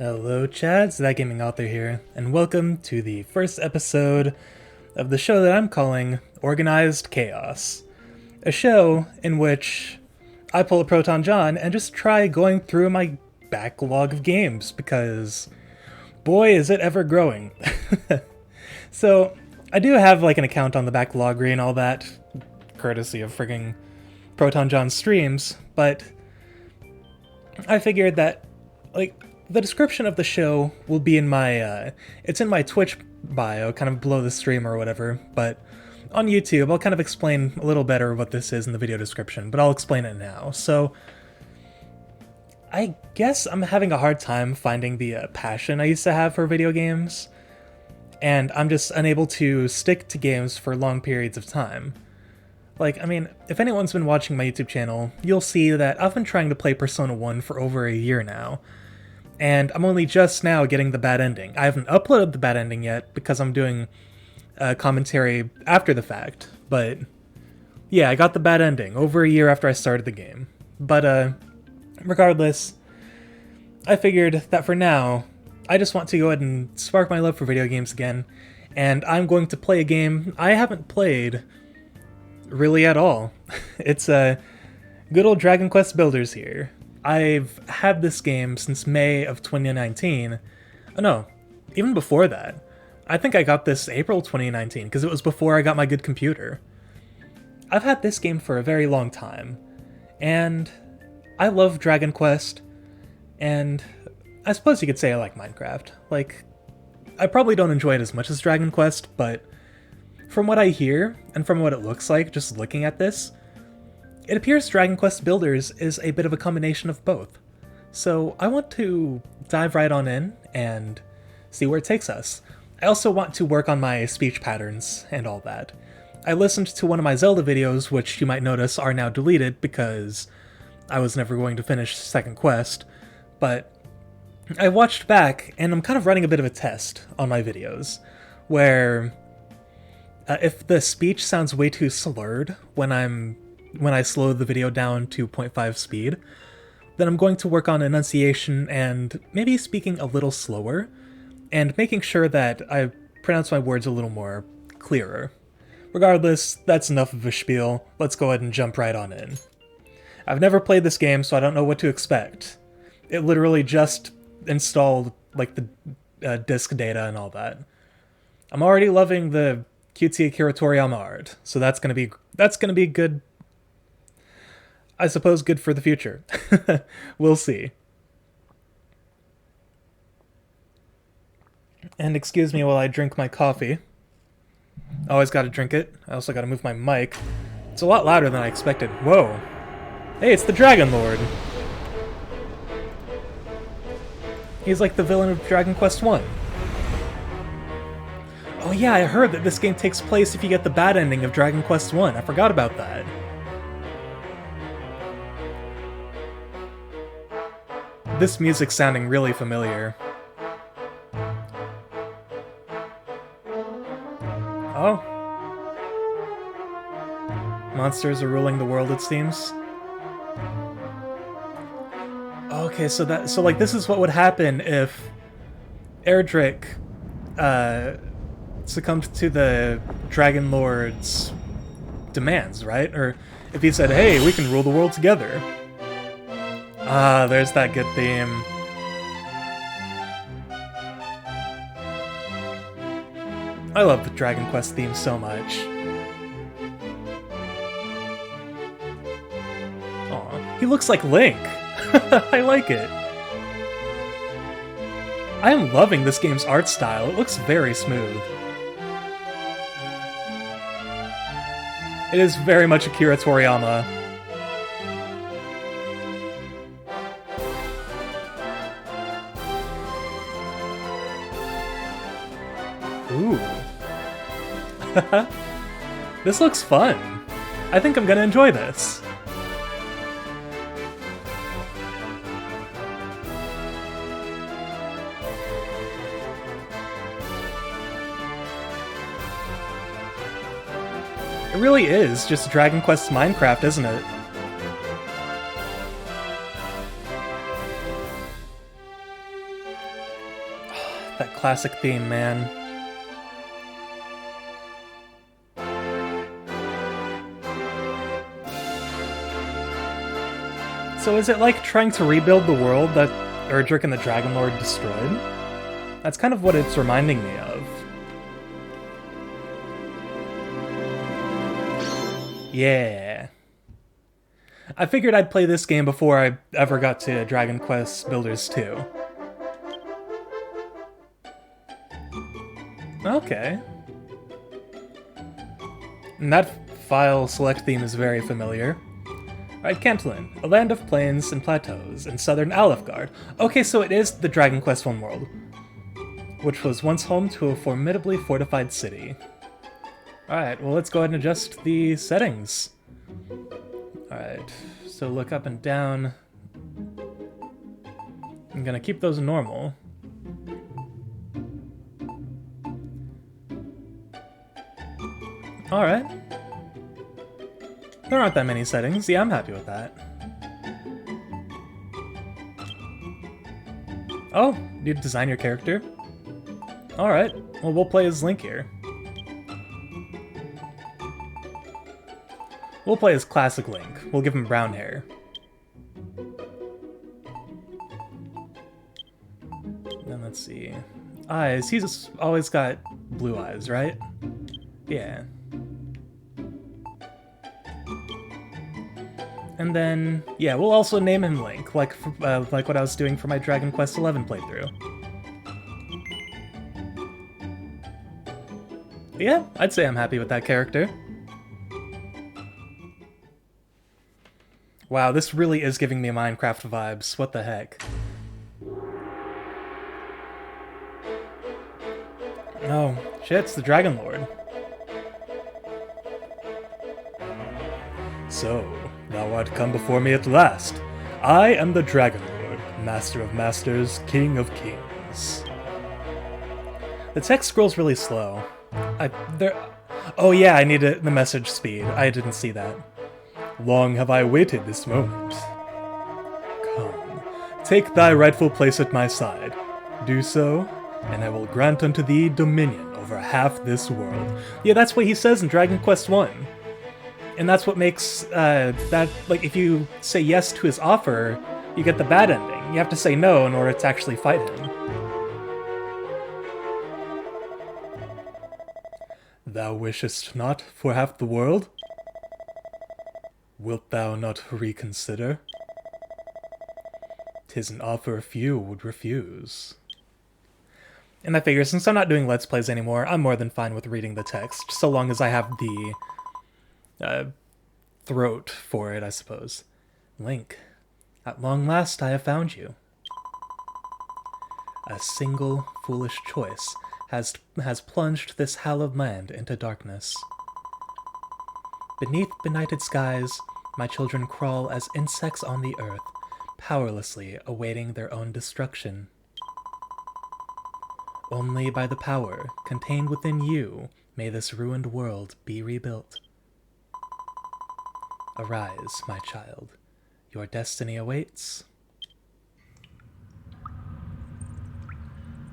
Hello Chads, That Gaming Author here, and welcome to the first episode of the show that I'm calling Organized Chaos. A show in which I pull a Proton John and just try going through my backlog of games, because boy is it ever growing. So, I do have like an account on the backloggery and all that, courtesy of frigging Proton John's streams, but I figured that, like, the description of the show will be in my, it's in my Twitch bio, kind of below the stream or whatever, but on YouTube I'll kind of explain a little better what this is in the video description, but I'll explain it now. So, I guess I'm having a hard time finding the passion I used to have for video games, and I'm just unable to stick to games for long periods of time. Like, I mean, if anyone's been watching my YouTube channel, you'll see that I've been trying to play Persona 1 for over a year now, and I'm only just now getting the bad ending. I haven't uploaded the bad ending yet because I'm doing commentary after the fact, but yeah, I got the bad ending over a year after I started the game. But regardless, I figured that for now, I just want to go ahead and spark my love for video games again, and I'm going to play a game I haven't played really at all. It's good old Dragon Quest Builders here. I've had this game since May of 2019. Oh no, even before that. I think I got this April 2019, because it was before I got my good computer. I've had this game for a very long time, and I love Dragon Quest, and I suppose you could say I like Minecraft. Like, I probably don't enjoy it as much as Dragon Quest, but from what I hear, and from what it looks like just looking at this, it appears Dragon Quest Builders is a bit of a combination of both. So I want to dive right on in and see where it takes us. I also want to work on my speech patterns and all that. I listened to one of my Zelda videos, which you might notice are now deleted because I was never going to finish second quest, but I watched back and I'm kind of running a bit of a test on my videos, where if the speech sounds way too slurred when I slow the video down to 0.5 speed, then I'm going to work on enunciation and maybe speaking a little slower, and making sure that I pronounce my words a little more clearer. Regardless, that's enough of a spiel. Let's go ahead and jump right on in. I've never played this game, so I don't know what to expect. It literally just installed, like, the disk data and all that. I'm already loving the cutesy Akira Toriyama art, so that's gonna be good. I suppose good for the future. We'll see. And excuse me while I drink my coffee. Always gotta drink it. I also gotta move my mic. It's a lot louder than I expected. Whoa. Hey, it's the Dragon Lord. He's like the villain of Dragon Quest 1. Oh yeah, I heard that this game takes place if you get the bad ending of Dragon Quest 1. I forgot about that. This music's sounding really familiar. Oh. Monsters are ruling the world, it seems. Okay, so like this is what would happen if Erdrick succumbed to the Dragon Lord's demands, right? Or if he said, hey, we can rule the world together. Ah, there's that good theme. I love the Dragon Quest theme so much. Aw, he looks like Link. I like it. I am loving this game's art style. It looks very smooth. It is very much Akira Toriyama. Ooh. This looks fun. I think I'm gonna enjoy this. It really is just Dragon Quest Minecraft, isn't it? That classic theme, man. So is it like trying to rebuild the world that Erdrick and the Dragon Lord destroyed? That's kind of what it's reminding me of. Yeah. I figured I'd play this game before I ever got to Dragon Quest Builders 2. Okay. And that file select theme is very familiar. Alright, Cantlin, a land of plains and plateaus in southern Alefgard. Okay, so it is the Dragon Quest I world, which was once home to a formidably fortified city. Alright, well let's go ahead and adjust the settings. Alright, so look up and down. I'm gonna keep those normal. Alright. There aren't that many settings. Yeah, I'm happy with that. Oh, you design your character? Alright, well we'll play as Link here. We'll play as classic Link. We'll give him brown hair. Then let's see. Eyes. He's always got blue eyes, right? Yeah. And then, yeah, we'll also name him Link, like what I was doing for my Dragon Quest XI playthrough. But yeah, I'd say I'm happy with that character. Wow, this really is giving me Minecraft vibes. What the heck? No, shit, it's the Dragon Lord. So, thou art come before me at last. I am the Dragon Lord, Master of Masters, King of Kings. The text scrolls really slow. Oh yeah, I need the message speed. I didn't see that. Long have I waited this moment. Come, take thy rightful place at my side. Do so, and I will grant unto thee dominion over half this world. Yeah, that's what he says in Dragon Quest I. And that's what makes that, like, if you say yes to his offer, you get the bad ending. You have to say no in order to actually fight him. Thou wishest not for half the world? Wilt thou not reconsider? 'Tis an offer few would refuse. And I figure, since I'm not doing Let's Plays anymore, I'm more than fine with reading the text, so long as I have the throat for it, I suppose. Link, at long last I have found you. A single foolish choice has plunged this hallowed land into darkness. Beneath benighted skies, my children crawl as insects on the earth, powerlessly awaiting their own destruction. Only by the power contained within you may this ruined world be rebuilt. Arise, my child. Your destiny awaits.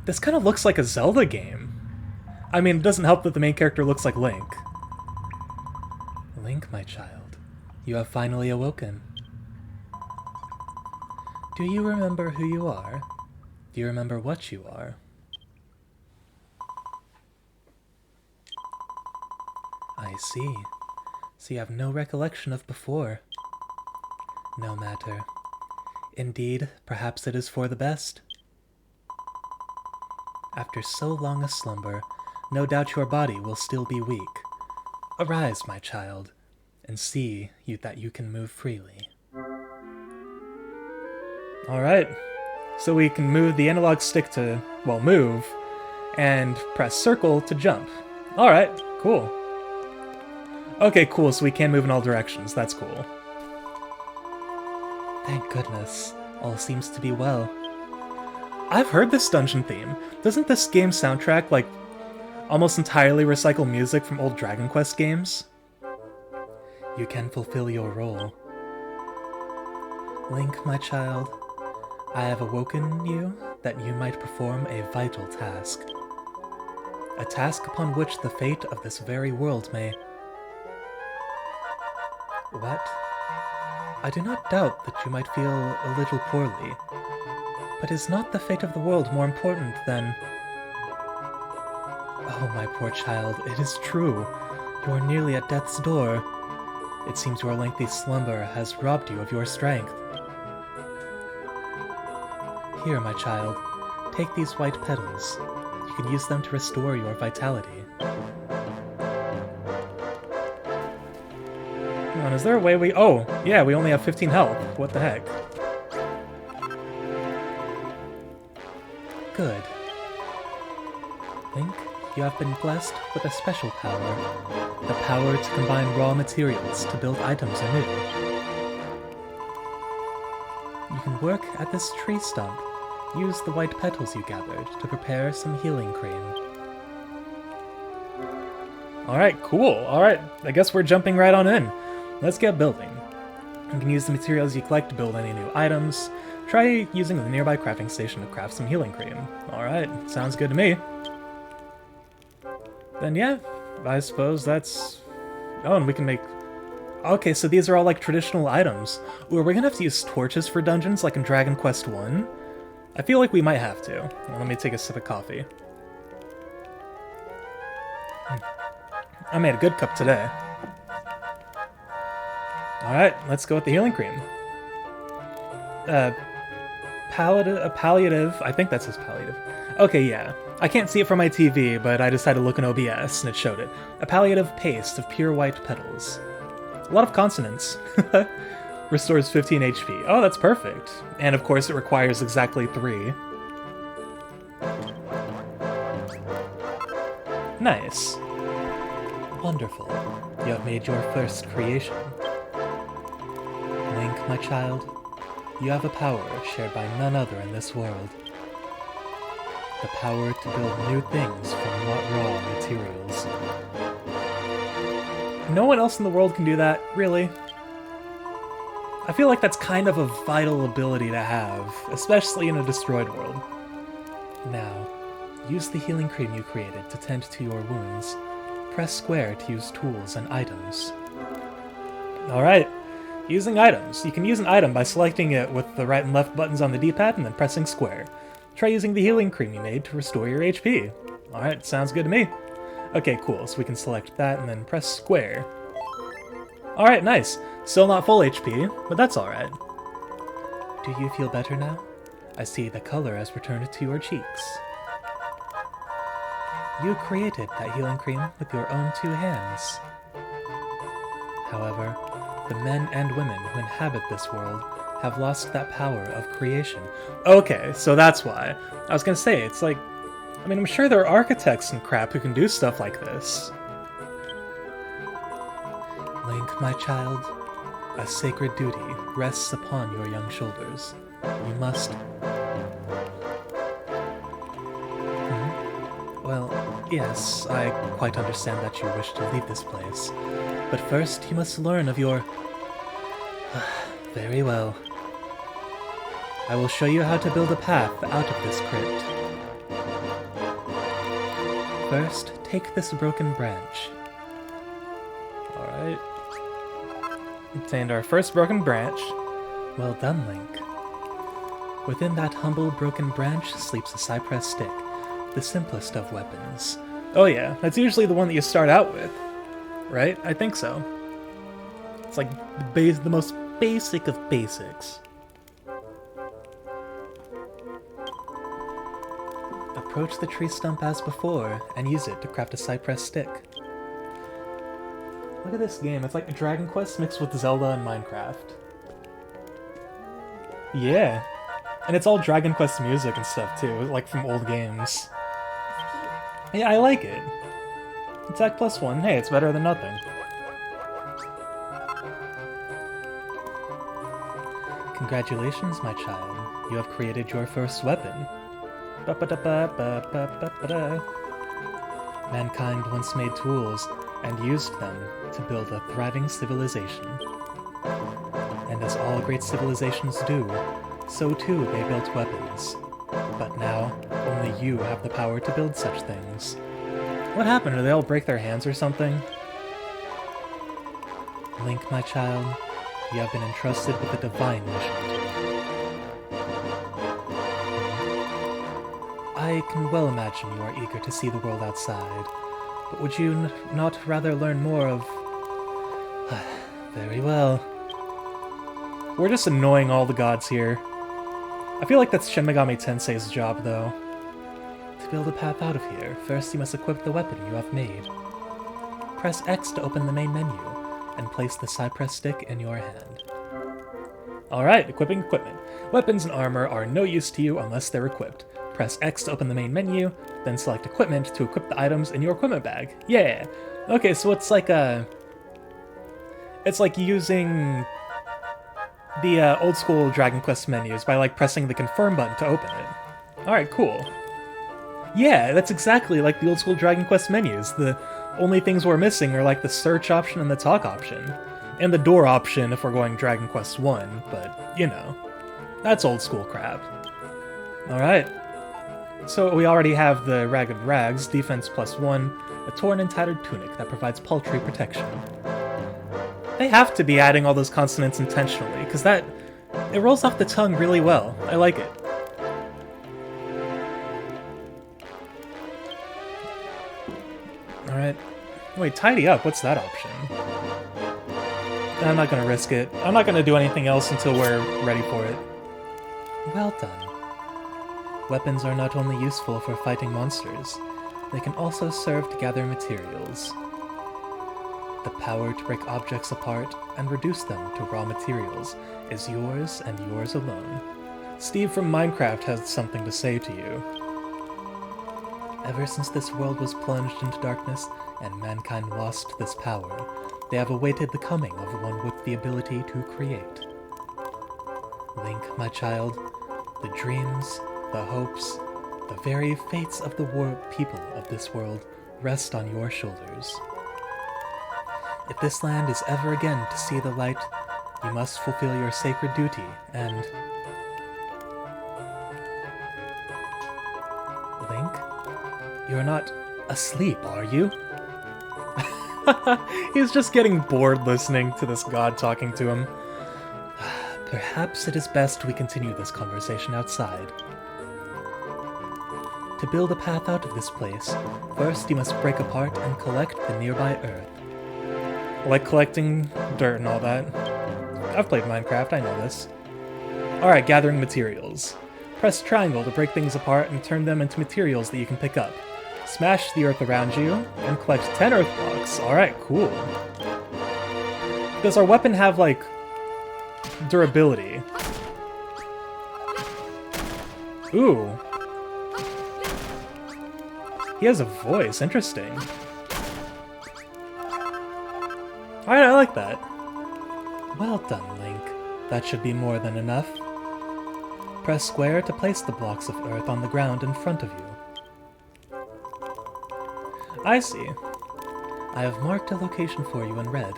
This kind of looks like a Zelda game. I mean, it doesn't help that the main character looks like Link. Link, my child, you have finally awoken. Do you remember who you are? Do you remember what you are? I see. So you have no recollection of before. No matter. Indeed, perhaps it is for the best. After so long a slumber, no doubt your body will still be weak. Arise, my child, and see that you can move freely. Alright, so we can move the analog stick to, well, move, and press circle to jump. Alright, cool. Okay, cool, so we can move in all directions. That's cool. Thank goodness. All seems to be well. I've heard this dungeon theme. Doesn't this game's soundtrack, like, almost entirely recycle music from old Dragon Quest games? You can fulfill your role. Link, my child, I have awoken you that you might perform a vital task. A task upon which the fate of this very world may... What? I do not doubt that you might feel a little poorly, but is not the fate of the world more important than... Oh, my poor child, it is true. You are nearly at death's door. It seems your lengthy slumber has robbed you of your strength. Here, my child, take these white petals. You can use them to restore your vitality. Hang on, is there a way we... Oh, yeah, we only have 15 health. What the heck? Good. Link, you have been blessed with a special power. The power to combine raw materials to build items anew. You can work at this tree stump. Use the white petals you gathered to prepare some healing cream. Alright, cool. Alright, I guess we're jumping right on in. Let's get building. You can use the materials you collect to build any new items. Try using the nearby crafting station to craft some healing cream. Alright, sounds good to me. Then yeah, I suppose that's... Oh, and we can make... Okay, so these are all like traditional items. Ooh, are we gonna have to use torches for dungeons like in Dragon Quest 1? I feel like we might have to. Well, let me take a sip of coffee. I made a good cup today. Alright, let's go with the healing cream. Palliative, I think that says palliative. Okay, yeah. I can't see it from my TV, but I decided to look in OBS, and it showed it. A palliative paste of pure white petals. A lot of consonants. Restores 15 HP. Oh, that's perfect. And of course it requires exactly 3. Nice. Wonderful. You have made your first creation. Link, my child, you have a power shared by none other in this world. The power to build new things from raw materials. No one else in the world can do that, really. I feel like that's kind of a vital ability to have, especially in a destroyed world. Now, use the healing cream you created to tend to your wounds. Press square to use tools and items. Alright, using items. You can use an item by selecting it with the right and left buttons on the D-pad and then pressing square. Try using the healing cream you made to restore your HP. Alright, sounds good to me. Okay, cool, so we can select that and then press square. Alright, nice. Still not full HP, but that's alright. Do you feel better now? I see the color has returned to your cheeks. You created that healing cream with your own 2 hands. However, the men and women who inhabit this world have lost that power of creation. Okay, so that's why. I was gonna say, it's like... I mean, I'm sure there are architects and crap who can do stuff like this. Link, my child, a sacred duty rests upon your young shoulders. You must... Well, yes, I quite understand that you wish to leave this place. But first, you must learn of your... Very well. I will show you how to build a path out of this crypt. First, take this broken branch. Alright. Obtained our first broken branch. Well done, Link. Within that humble broken branch sleeps a cypress stick, the simplest of weapons. Oh yeah, that's usually the one that you start out with. Right? I think so. It's like the most basic of basics. Approach the tree stump as before, and use it to craft a cypress stick. Look at this game, it's like Dragon Quest mixed with Zelda and Minecraft. Yeah. And it's all Dragon Quest music and stuff too, like from old games. Yeah, I like it. Attack +1, hey, it's better than nothing. Congratulations, my child. You have created your first weapon. Mankind once made tools and used them to build a thriving civilization. And as all great civilizations do, so too they built weapons. But now, only you have the power to build such things. What happened? Did they all break their hands or something? Link, my child, you have been entrusted with a divine mission. I can well imagine you are eager to see the world outside, but would you not rather learn more of... Very well. We're just annoying all the gods here. I feel like that's Shin Megami Tensei's job, though. To build a path out of here, first you must equip the weapon you have made. Press X to open the main menu, and place the Cypress stick in your hand. Alright, equipping equipment. Weapons and armor are no use to you unless they're equipped. Press X to open the main menu, then select equipment to equip the items in your equipment bag. Yeah! Okay, so it's like a... It's like using the old school Dragon Quest menus by like pressing the confirm button to open it. Alright, cool. Yeah, that's exactly like the old school Dragon Quest menus. The only things we're missing are like the search option and the talk option. And the door option if we're going Dragon Quest 1, but, you know. That's old school crap. Alright. So we already have the Ragged Rags, defense +1, a torn and tattered tunic that provides paltry protection. They have to be adding all those consonants intentionally, because it rolls off the tongue really well. I like it. Alright. Wait, tidy up, what's that option? I'm not gonna risk it. I'm not gonna do anything else until we're ready for it. Well done. Weapons are not only useful for fighting monsters, they can also serve to gather materials. The power to break objects apart and reduce them to raw materials is yours and yours alone. Steve from Minecraft has something to say to you. Ever since this world was plunged into darkness and mankind lost this power, they have awaited the coming of one with the ability to create. Link, my child, the dreams, the hopes, the very fates of the people of this world rest on your shoulders. If this land is ever again to see the light, you must fulfill your sacred duty and... Link? You're not asleep, are you? He's just getting bored listening to this god talking to him. Perhaps it is best we continue this conversation outside. To build a path out of this place, first you must break apart and collect the nearby earth. Like collecting dirt and all that. I've played Minecraft, I know this. Alright, gathering materials. Press triangle to break things apart and turn them into materials that you can pick up. Smash the earth around you, and collect 10 earth blocks. Alright, cool. Does our weapon have, like, durability? Ooh. He has a voice, interesting. Alright, I like that. Well done, Link. That should be more than enough. Press square to place the blocks of earth on the ground in front of you. I see. I have marked a location for you in red.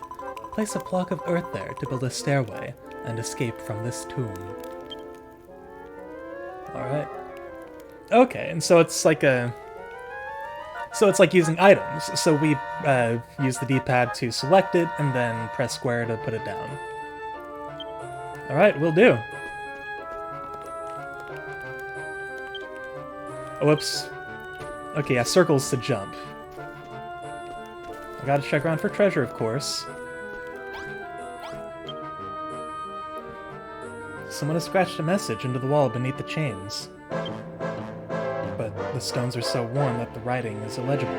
Place a block of earth there to build a stairway and escape from this tomb. Alright. Okay, and so it's like a... So it's like using items. So we use the D-pad to select it, and then press square to put it down. Alright, will do. Oh, whoops. Okay, yeah, circles to jump. I gotta check around for treasure, of course. Someone has scratched a message into the wall beneath the chains. But the stones are so worn that the writing is illegible.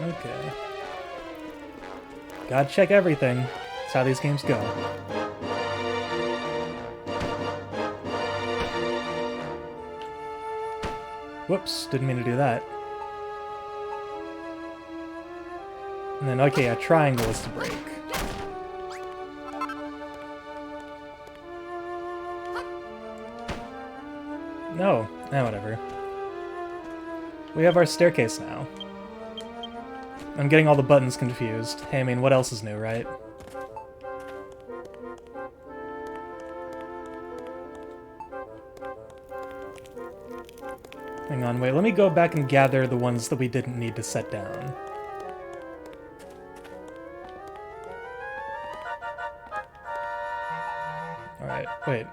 Okay. Gotta check everything. That's how these games go. Whoops, didn't mean to do that. And then, okay, a triangle is to break. No, whatever. We have our staircase now. I'm getting all the buttons confused. Hey, I mean, what else is new, right? Hang on, wait, let me go back and gather the ones that we didn't need to set down. Alright, wait.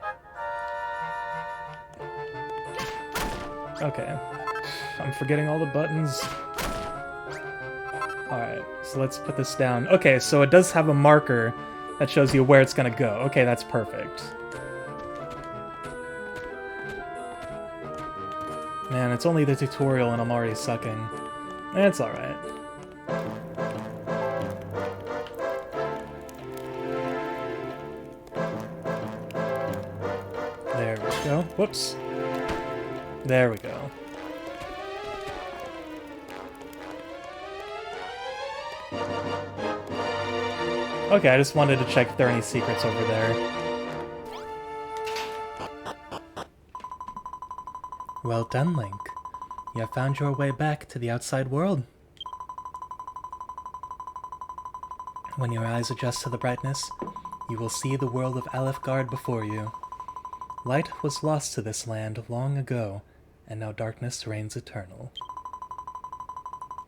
Okay. I'm forgetting all the buttons. Alright, so let's put this down. Okay, so it does have a marker that shows you where it's gonna go. Okay, that's perfect. Man, it's only the tutorial and I'm already sucking. It's alright. There we go. Whoops. There we go. Okay, I just wanted to check if there are any secrets over there. Well done, Link. You have found your way back to the outside world. When your eyes adjust to the brightness, you will see the world of Alefgard before you. Light was lost to this land long ago, and now darkness reigns eternal.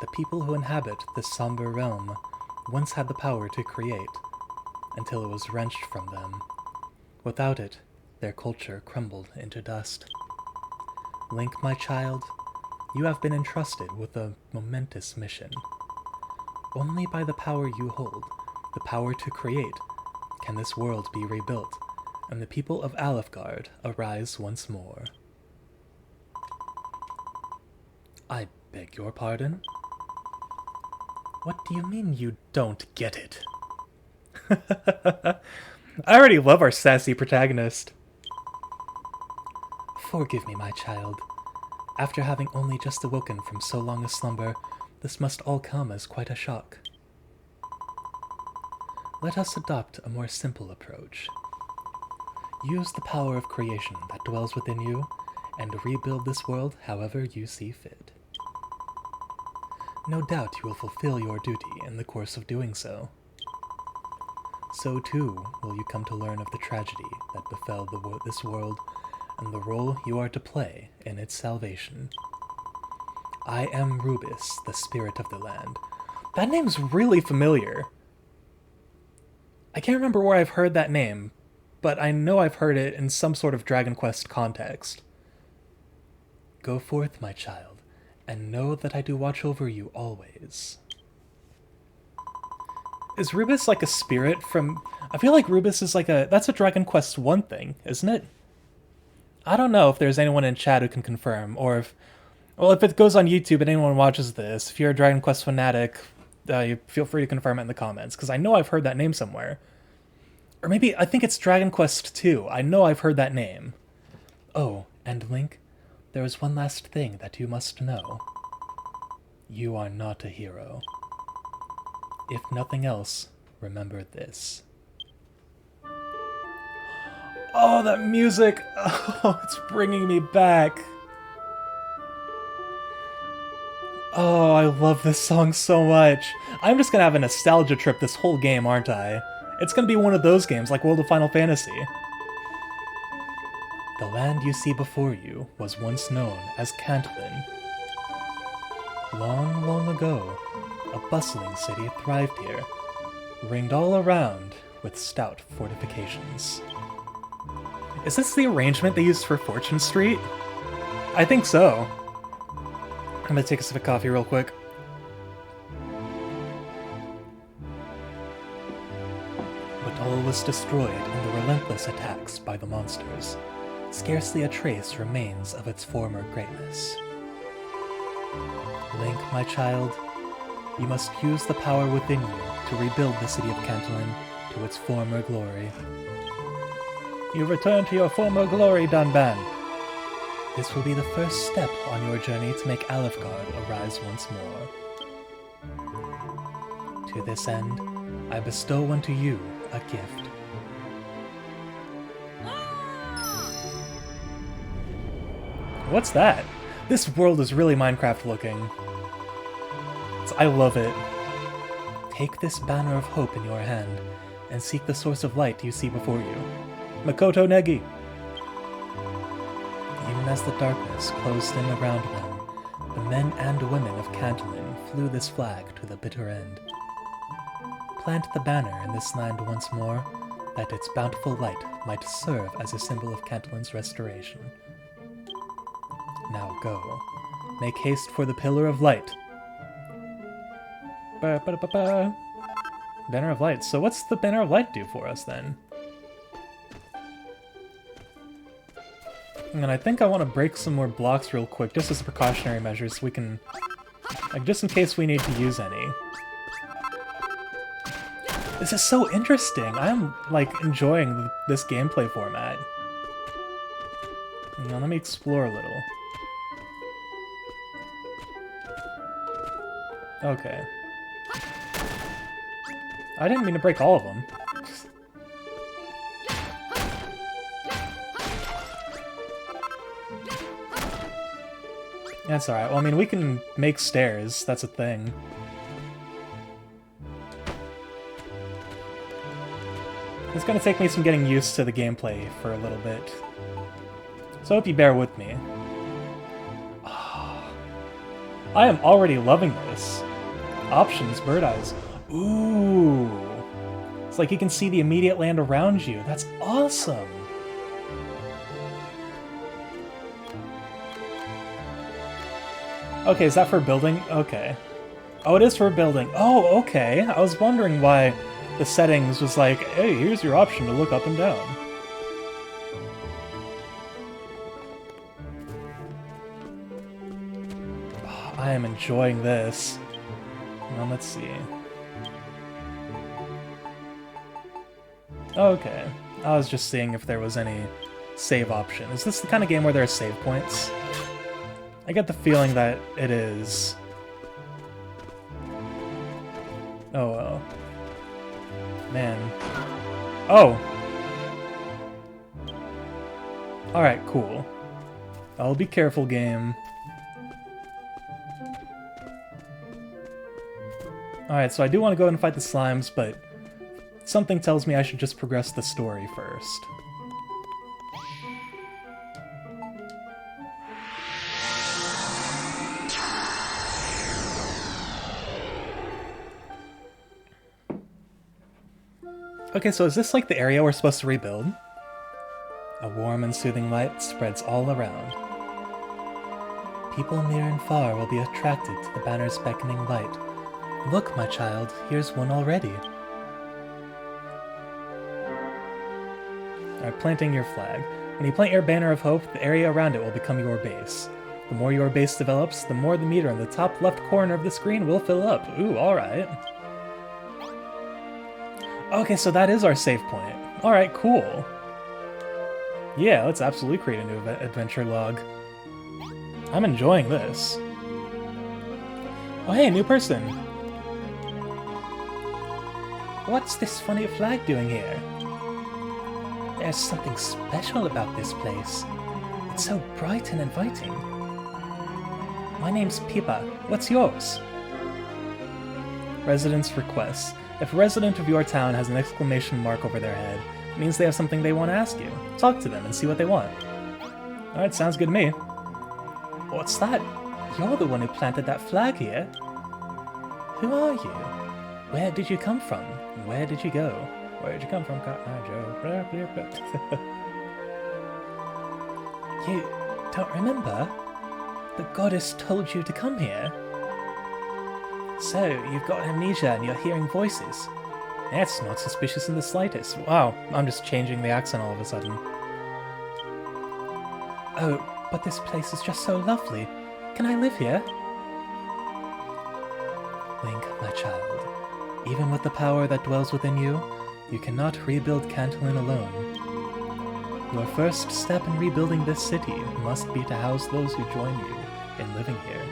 The people who inhabit this somber realm once had the power to create, until it was wrenched from them. Without it, their culture crumbled into dust. Link, my child, you have been entrusted with a momentous mission. Only by the power you hold, the power to create, can this world be rebuilt, and the people of Alefgard arise once more. I beg your pardon? What do you mean you don't get it? I already love our sassy protagonist. Forgive me, my child. After having only just awoken from so long a slumber, this must all come as quite a shock. Let us adopt a more simple approach. Use the power of creation that dwells within you, and rebuild this world however you see fit. No doubt you will fulfill your duty in the course of doing so. So too will you come to learn of the tragedy that befell this world, and the role you are to play in its salvation. I am Rubis, the spirit of the land. That name's really familiar. I can't remember where I've heard that name, but I know I've heard it in some sort of Dragon Quest context. Go forth, my child, and know that I do watch over you always. Is Rubis like a spirit from... I feel like Rubis is like a... That's a Dragon Quest 1 thing, isn't it? I don't know if there's anyone in chat who can confirm, or if... Well, if it goes on YouTube and anyone watches this, if you're a Dragon Quest fanatic, you feel free to confirm it in the comments, because I know I've heard that name somewhere. Or maybe, I think it's Dragon Quest 2. I know I've heard that name. Oh, and Link, there is one last thing that you must know. You are not a hero. If nothing else, remember this. Oh, that music! Oh, it's bringing me back. Oh, I love this song so much. I'm just gonna have a nostalgia trip this whole game, aren't I? It's gonna be one of those games like World of Final Fantasy. The land you see before you was once known as Cantlin. Long, long ago, a bustling city thrived here, ringed all around with stout fortifications. Is this the arrangement they used for Fortune Street? I think so. I'm gonna take a sip of coffee real quick. But all was destroyed in the relentless attacks by the monsters. Scarcely a trace remains of its former greatness. Link, my child, you must use the power within you to rebuild the city of Cantlin to its former glory. You return to your former glory, Dunban. This will be the first step on your journey to make Alefgard arise once more. To this end, I bestow unto you a gift. What's that? This world is really Minecraft looking. I love it. Take this banner of hope in your hand, and seek the source of light you see before you. Makoto Negi. Even as the darkness closed in around them, the men and women of Cantlin flew this flag to the bitter end. Plant the banner in this land once more, that its bountiful light might serve as a symbol of Cantlin's restoration. Now go. Make haste for the Pillar of Light. Ba-ba-ba-ba. Banner of Light. So what's the Banner of Light do for us then? And I think I want to break some more blocks real quick, just as a precautionary measure, so we can... like, just in case we need to use any. This is so interesting! I'm, like, enjoying this gameplay format. Now, let me explore a little. Okay. I didn't mean to break all of them. That's alright. Well, I mean, we can make stairs. That's a thing. It's gonna take me some getting used to the gameplay for a little bit. So I hope you bear with me. Oh, I am already loving this. Options, bird eyes. Ooh. It's like you can see the immediate land around you. That's awesome. Okay, is that for building? Okay. Oh, it is for building. Oh, okay. I was wondering why the settings was like, hey, here's your option to look up and down. Oh, I am enjoying this. Now, let's see. Okay. I was just seeing if there was any save option. Is this the kind of game where there are save points? I get the feeling that it is. Oh well. Man. Oh! Alright, cool. I'll be careful, game. Alright, so I do want to go and fight the slimes, but something tells me I should just progress the story first. Okay, so is this like the area we're supposed to rebuild? A warm and soothing light spreads all around. People near and far will be attracted to the banner's beckoning light. Look, my child, here's one already. Alright, planting your flag. When you plant your banner of hope, the area around it will become your base. The more your base develops, the more the meter in the top left corner of the screen will fill up. Ooh, alright. Okay, so that is our save point. Alright, cool. Yeah, let's absolutely create a new adventure log. I'm enjoying this. Oh hey, new person! What's this funny flag doing here? There's something special about this place. It's so bright and inviting. My name's Pippa. What's yours? Residents' requests. If a resident of your town has an exclamation mark over their head, it means they have something they want to ask you. Talk to them and see what they want. Alright, sounds good to me. What's that? You're the one who planted that flag here. Who are you? Where did you come from? Where did you go? Where did you come from, Cotton Eye Joe? You don't remember? The goddess told you to come here. So, you've got amnesia and you're hearing voices. That's not suspicious in the slightest. Wow, I'm just changing the accent all of a sudden. Oh, but this place is just so lovely. Can I live here? Link, my child. Even with the power that dwells within you, you cannot rebuild Cantlin alone. Your first step in rebuilding this city must be to house those who join you in living here.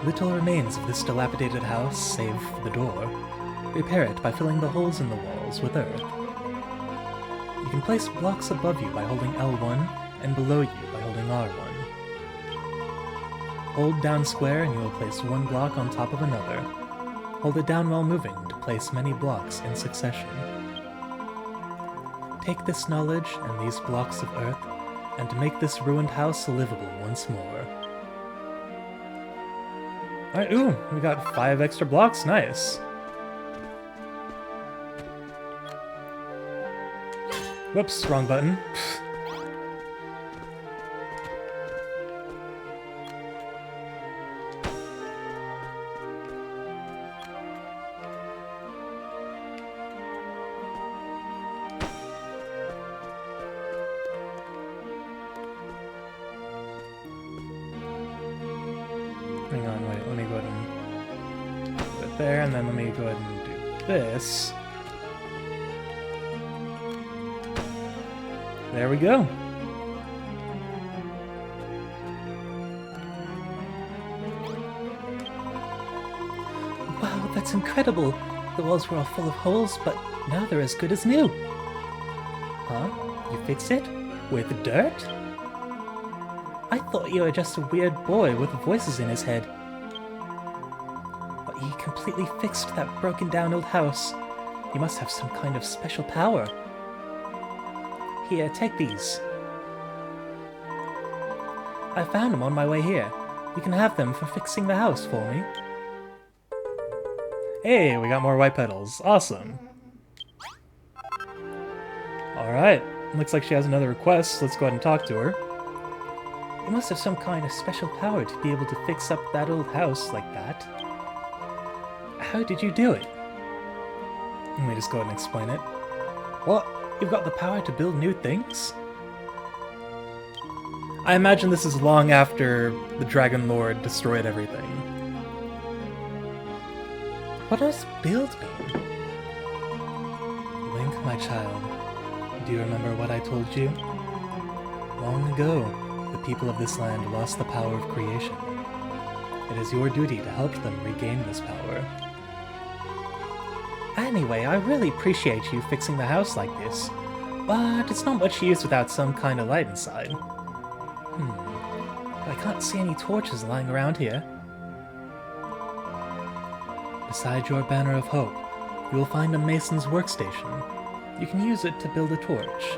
Little remains of this dilapidated house, save the door. Repair it by filling the holes in the walls with earth. You can place blocks above you by holding L1, and below you by holding R1. Hold down square and you will place one block on top of another. Hold it down while moving to place many blocks in succession. Take this knowledge and these blocks of earth, and to make this ruined house livable once more. Alright, ooh, we got 5 extra blocks, nice. Whoops, wrong button. Hang on, wait, let me go ahead and put it there, and then let me go ahead and do this. There we go. Wow, that's incredible. The walls were all full of holes, but now they're as good as new. Huh? You fixed it? With dirt? I thought you were just a weird boy with voices in his head. But you completely fixed that broken down old house. You must have some kind of special power. Here, take these. I found them on my way here. You can have them for fixing the house for me. Hey, we got more white petals. Awesome. Alright, looks like she has another request. Let's go ahead and talk to her. You must have some kind of special power to be able to fix up that old house like that. How did you do it? Let me just go ahead and explain it. What? You've got the power to build new things? I imagine this is long after the Dragon Lord destroyed everything. What does build mean? Link, my child, do you remember what I told you? Long ago, the people of this land lost the power of creation. It is your duty to help them regain this power. Anyway, I really appreciate you fixing the house like this, but it's not much use without some kind of light inside. But I can't see any torches lying around here. Beside your banner of hope, you will find a mason's workstation. You can use it to build a torch.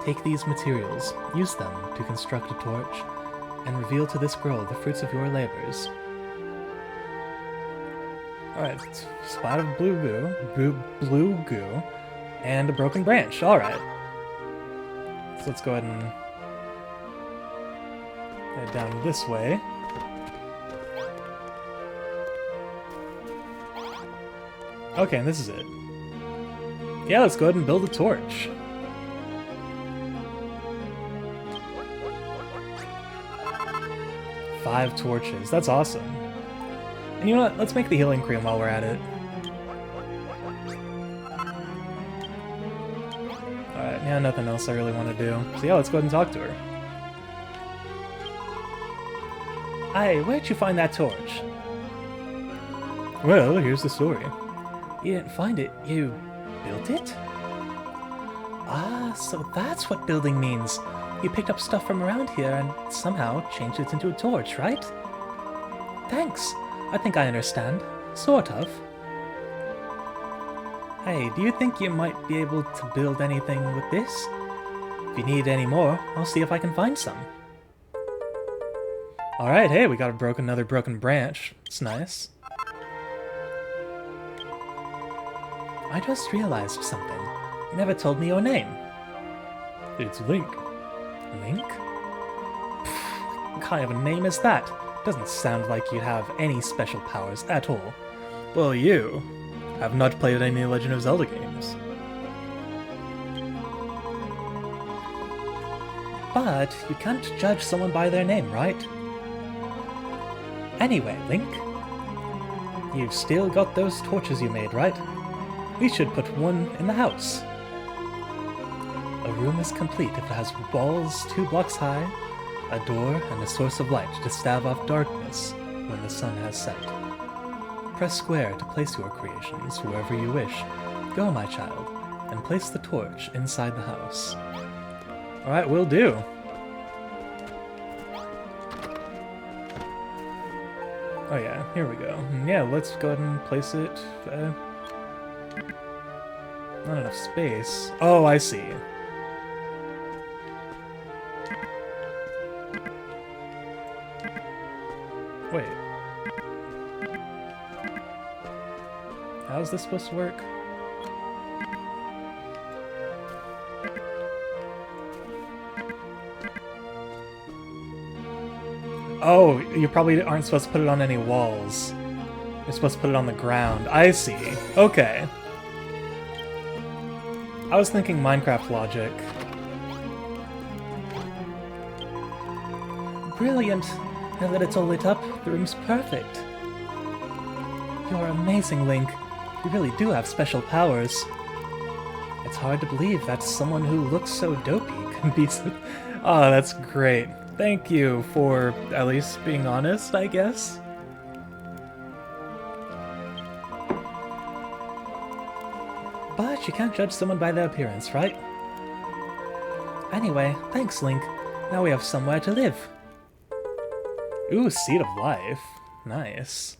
Take these materials, use them to construct a torch, and reveal to this girl the fruits of your labors. Alright, spot of blue goo, and a broken branch. Alright. So let's go ahead and head down this way. Okay, and this is it. Yeah, let's go ahead and build a torch. Five torches. That's awesome. And you know what? Let's make the healing cream while we're at it. Alright, yeah, nothing else I really want to do. So yeah, let's go ahead and talk to her. Hey, where'd you find that torch? Well, here's the story. You didn't find it, you built it? Ah, so that's what building means. You picked up stuff from around here and somehow changed it into a torch, right? Thanks. I think I understand. Sort of. Hey, do you think you might be able to build anything with this? If you need any more, I'll see if I can find some. Alright, hey, we got another broken branch. It's nice. I just realized something. You never told me your name. It's Link. Link? Pfft, what kind of a name is that? Doesn't sound like you have any special powers at all. Well, you have not played any Legend of Zelda games. But you can't judge someone by their name, right? Anyway, Link, you've still got those torches you made, right? We should put one in the house. A room is complete if it has walls 2 blocks high, a door, and a source of light to stave off darkness when the sun has set. Press square to place your creations wherever you wish. Go, my child, and place the torch inside the house. Alright, will do. Oh yeah, here we go. Yeah, let's go ahead and place it. Not enough space. Oh, I see. Wait. How's this supposed to work? Oh, you probably aren't supposed to put it on any walls. You're supposed to put it on the ground. I see. Okay. I was thinking Minecraft logic. Brilliant! Now that it's all lit up, the room's perfect. You're amazing, Link. You really do have special powers. It's hard to believe that someone who looks so dopey can be so... Oh, that's great. Thank you for at least being honest, I guess. But you can't judge someone by their appearance, right? Anyway, thanks, Link. Now we have somewhere to live. Ooh, Seed of Life. Nice.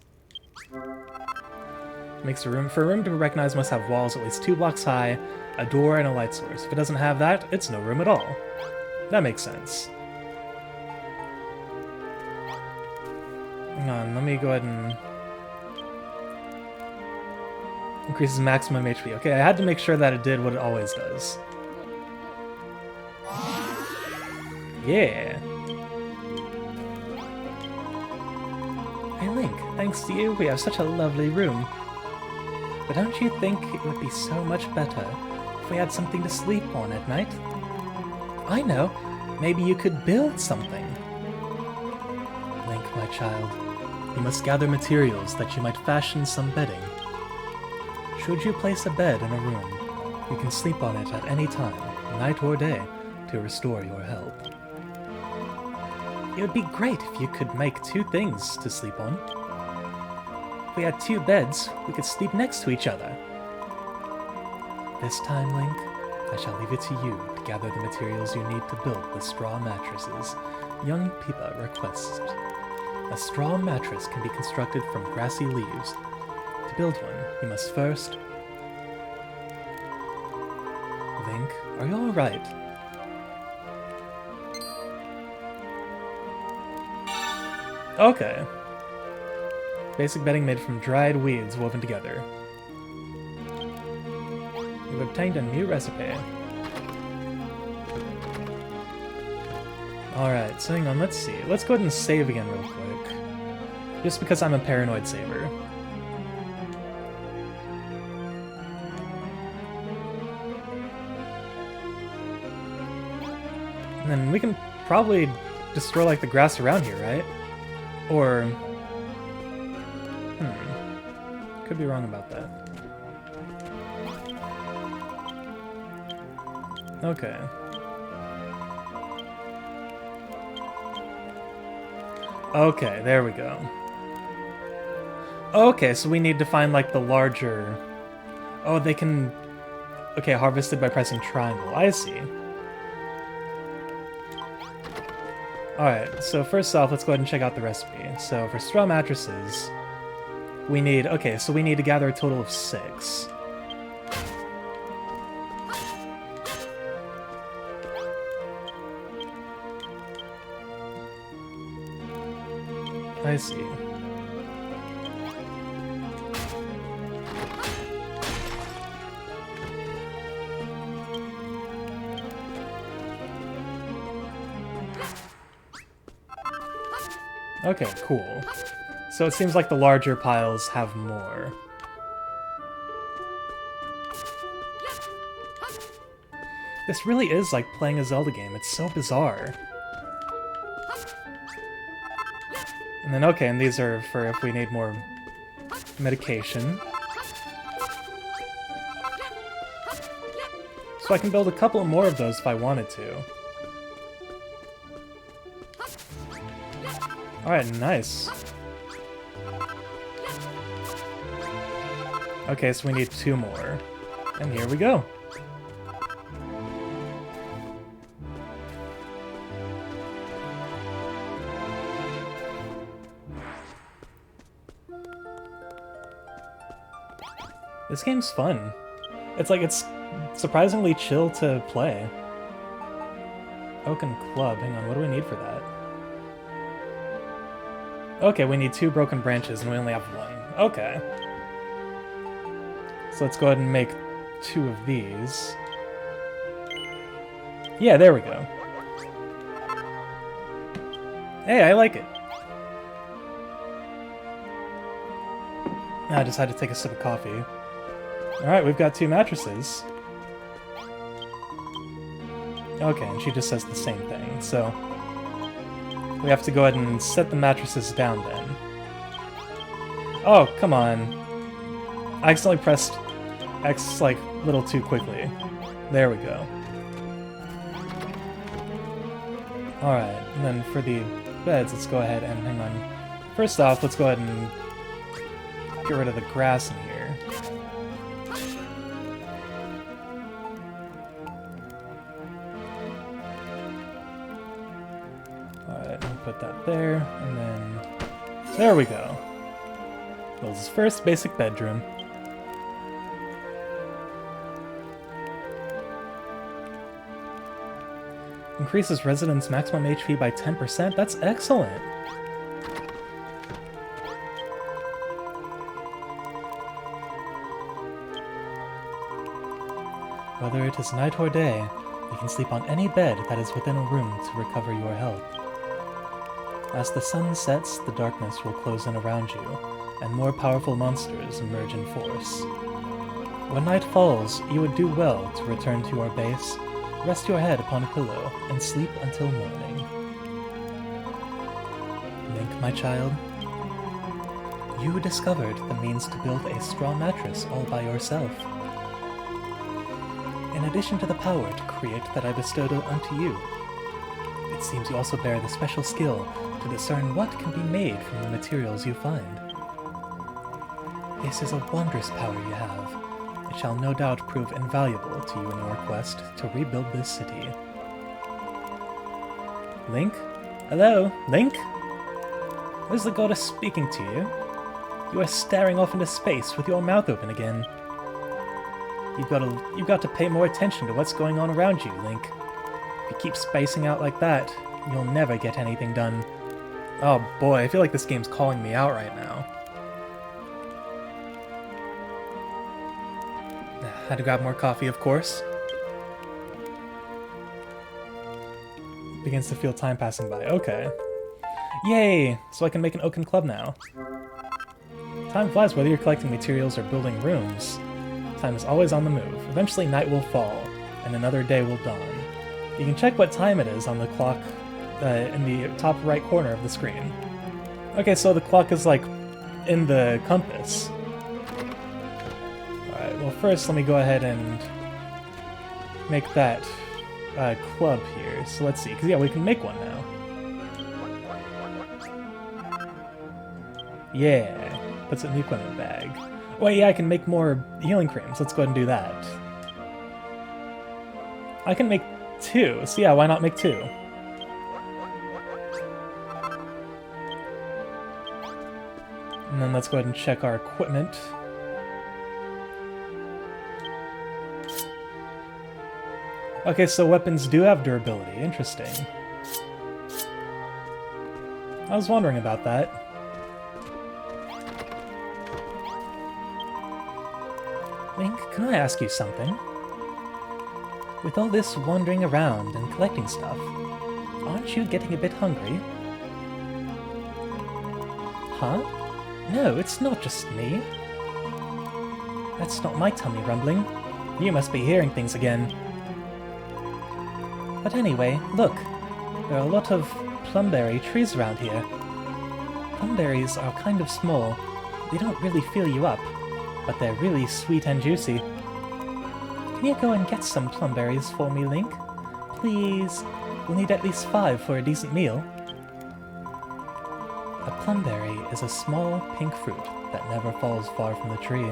Makes a room. For a room to be recognized must have walls at least 2 blocks high, a door, and a light source. If it doesn't have that, it's no room at all. That makes sense. Hang on, let me go ahead and... Increases maximum HP. Okay, I had to make sure that it did what it always does. Yeah! Hey Link, thanks to you, we have such a lovely room. But don't you think it would be so much better if we had something to sleep on at night? I know, maybe you could build something. Link, my child, you must gather materials that you might fashion some bedding. Should you place a bed in a room, you can sleep on it at any time, night or day, to restore your health. It would be great if you could make 2 things to sleep on. If we had 2 beds, we could sleep next to each other. This time, Link, I shall leave it to you to gather the materials you need to build the straw mattresses young Peepa requests. A straw mattress can be constructed from grassy leaves. To build one, you must first... Link, are you alright? Okay. Basic bedding made from dried weeds woven together. You've obtained a new recipe. Alright, so hang on, let's see. Let's go ahead and save again real quick. Just because I'm a paranoid saver. And then we can probably destroy, like, the grass around here, right? Or... Could be wrong about that. Okay. Okay, there we go. Okay, so we need to find, like, the larger... Oh, they can... Okay, harvested by pressing triangle. I see. Alright, so first off, let's go ahead and check out the recipe. So, for straw mattresses, we need... Okay, so we need to gather a total of 6. I see. Okay, cool. So it seems like the larger piles have more. This really is like playing a Zelda game. It's so bizarre. And then, okay, and these are for if we need more medication. So I can build a couple more of those if I wanted to. Alright, nice. Okay, so we need 2 more. And here we go. This game's fun. It's surprisingly chill to play. Oaken Club. Hang on, what do we need for that? Okay, we need 2 broken branches and we only have 1. Okay. So let's go ahead and make 2 of these. Yeah, there we go. Hey, I like it. I just had to take a sip of coffee. Alright, we've got 2 mattresses. Okay, and she just says the same thing, so... we have to go ahead and set the mattresses down then. Oh, come on. I accidentally pressed X, like, a little too quickly. There we go. Alright, and then for the beds, let's go ahead and hang on. First off, let's go ahead and get rid of the grass in here. Alright, put that there, and then... there we go. Will's first basic bedroom. Increases residents' maximum HP by 10%? That's excellent! Whether it is night or day, you can sleep on any bed that is within a room to recover your health. As the sun sets, the darkness will close in around you, and more powerful monsters emerge in force. When night falls, you would do well to return to your base, rest your head upon a pillow, and sleep until morning. Link, my child, you discovered the means to build a straw mattress all by yourself. In addition to the power to create that I bestowed unto you, it seems you also bear the special skill to discern what can be made from the materials you find. This is a wondrous power you have. It shall no doubt prove invaluable to you in your quest to rebuild this city. Link? Hello? Link? Is the goddess speaking to you? You are staring off into space with your mouth open again. You've got to pay more attention to what's going on around you, Link. If you keep spacing out like that, you'll never get anything done. Oh boy, I feel like this game's calling me out right now. Had to grab more coffee, of course. Begins to feel time passing by. Okay. Yay! So I can make an Oaken Club now. Time flies whether you're collecting materials or building rooms. Time is always on the move. Eventually night will fall, and another day will dawn. You can check what time it is on the clock in the top right corner of the screen. Okay, so the clock is like in the compass. Alright, well first let me go ahead and make that club here. So let's see, because yeah, we can make one now. Yeah, puts it in the equipment bag. Well, yeah, I can make more healing creams. Let's go ahead and do that. I can make 2, so yeah, why not make 2? And then let's go ahead and check our equipment. Okay, so weapons do have durability. Interesting. I was wondering about that. Link, can I ask you something? With all this wandering around and collecting stuff, aren't you getting a bit hungry? Huh? No, it's not just me. That's not my tummy rumbling. You must be hearing things again. But anyway, look. There are a lot of plumberry trees around here. Plumberries are kind of small. They don't really fill you up, but they're really sweet and juicy. Can you go and get some plumberries for me, Link? Please? We'll need at least 5 for a decent meal. A plumberry is a small, pink fruit that never falls far from the tree.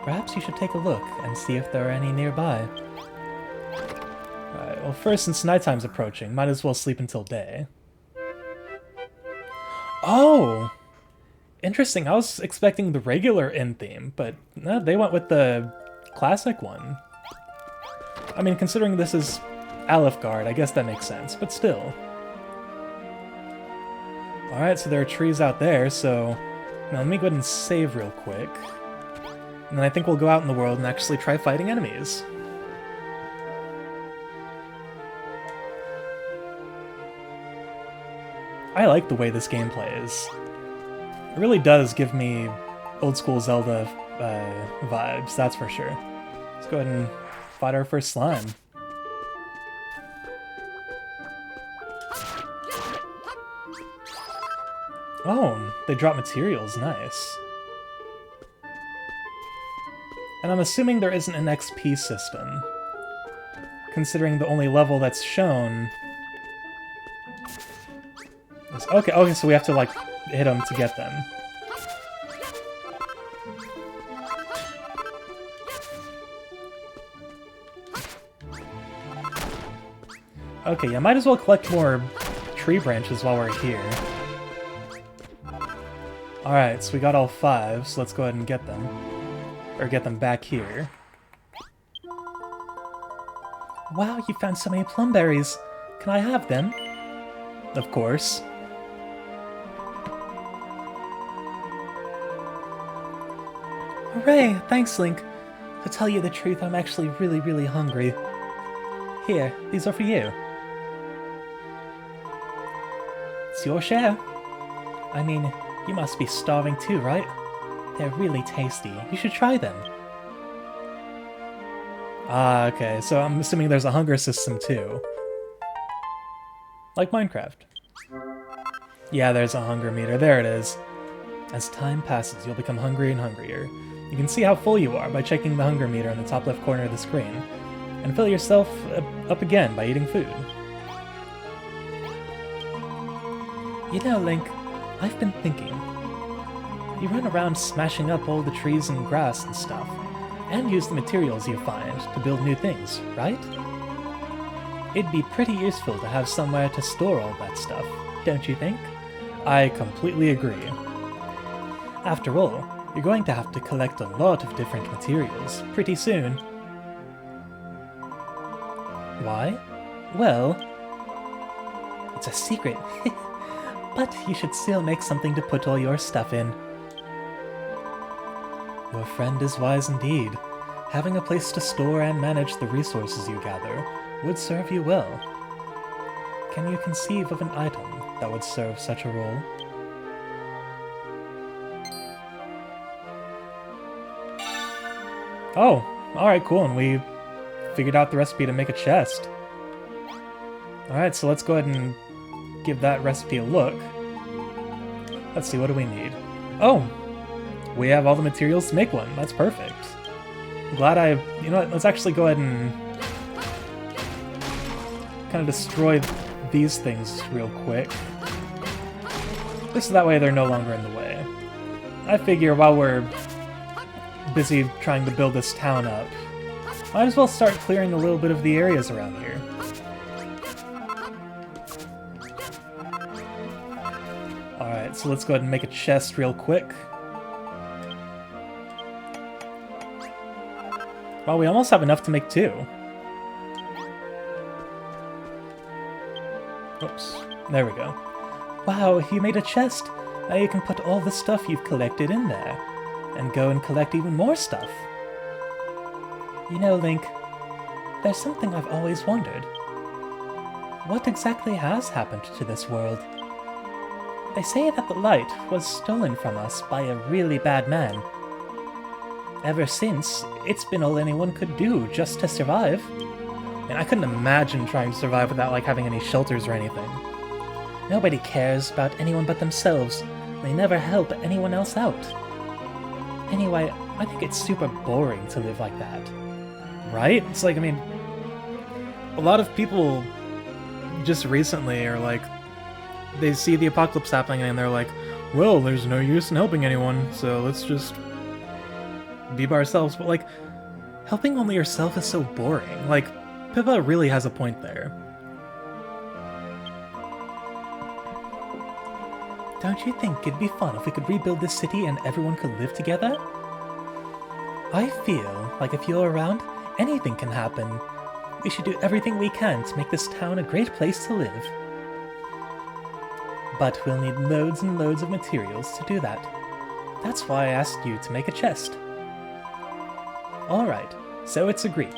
Perhaps you should take a look and see if there are any nearby. Alright, well first, since nighttime's approaching, might as well sleep until day. Oh! Interesting, I was expecting the regular end theme, but no, they went with the Classic one. I mean, considering this is Alefgard, I guess that makes sense, but still. Alright, so there are trees out there, so... Now let me go ahead and save real quick. And then I think we'll go out in the world and actually try fighting enemies. I like the way this game plays. It really does give me old-school Zelda vibes, that's for sure. Let's go ahead and fight our first slime. Oh, they drop materials, nice. And I'm assuming there isn't an XP system, considering the only level that's shown is... Okay, so we have to, like, hit them to get them. Okay, yeah, might as well collect more tree branches while we're here. Alright, so we got all 5, so let's go ahead and get them. Or get them back here. Wow, you found so many plumberries! Can I have them? Of course. Hooray! Thanks, Link! To tell you the truth, I'm actually really hungry. Here, these are for you. It's your share. I mean, you must be starving too, right? They're really tasty. You should try them. Ah, okay. So I'm assuming there's a hunger system too. Like Minecraft. Yeah, there's a hunger meter. There it is. As time passes, you'll become hungrier and hungrier. You can see how full you are by checking the hunger meter in the top left corner of the screen. And fill yourself up again by eating food. You know, Link, I've been thinking. You run around smashing up all the trees and grass and stuff, and use the materials you find to build new things, right? It'd be pretty useful to have somewhere to store all that stuff, don't you think? I completely agree. After all, you're going to have to collect a lot of different materials pretty soon. Why? Well, it's a secret. But you should still make something to put all your stuff in. Your friend is wise indeed. Having a place to store and manage the resources you gather would serve you well. Can you conceive of an item that would serve such a role? Oh, alright, cool, and we figured out the recipe to make a chest. Alright, so let's go ahead and give that recipe a look. Let's see, what do we need? Oh! We have all the materials to make one. That's perfect. I'm glad you know what, let's actually go ahead and kind of destroy these things real quick. Just so that way they're no longer in the way. I figure while we're busy trying to build this town up, might as well start clearing a little bit of the areas around here. Alright, so let's go ahead and make a chest real quick. Well, we almost have enough to make 2. Oops, there we go. Wow, you made a chest! Now you can put all the stuff you've collected in there, and go and collect even more stuff. You know, Link, there's something I've always wondered. What exactly has happened to this world? They say that the light was stolen from us by a really bad man. Ever since, it's been all anyone could do just to survive. And I couldn't imagine trying to survive without, like, having any shelters or anything. Nobody cares about anyone but themselves. They never help anyone else out. Anyway, I think it's super boring to live like that. Right? It's like, I mean, a lot of people just recently are like, they see the apocalypse happening and they're like, well, there's no use in helping anyone, so let's just be by ourselves. But, like, helping only yourself is so boring. Like, Pippa really has a point there. Don't you think it'd be fun if we could rebuild this city and everyone could live together? I feel like if you're around, anything can happen. We should do everything we can to make this town a great place to live. But we'll need loads and loads of materials to do that. That's why I asked you to make a chest. Alright, so it's agreed.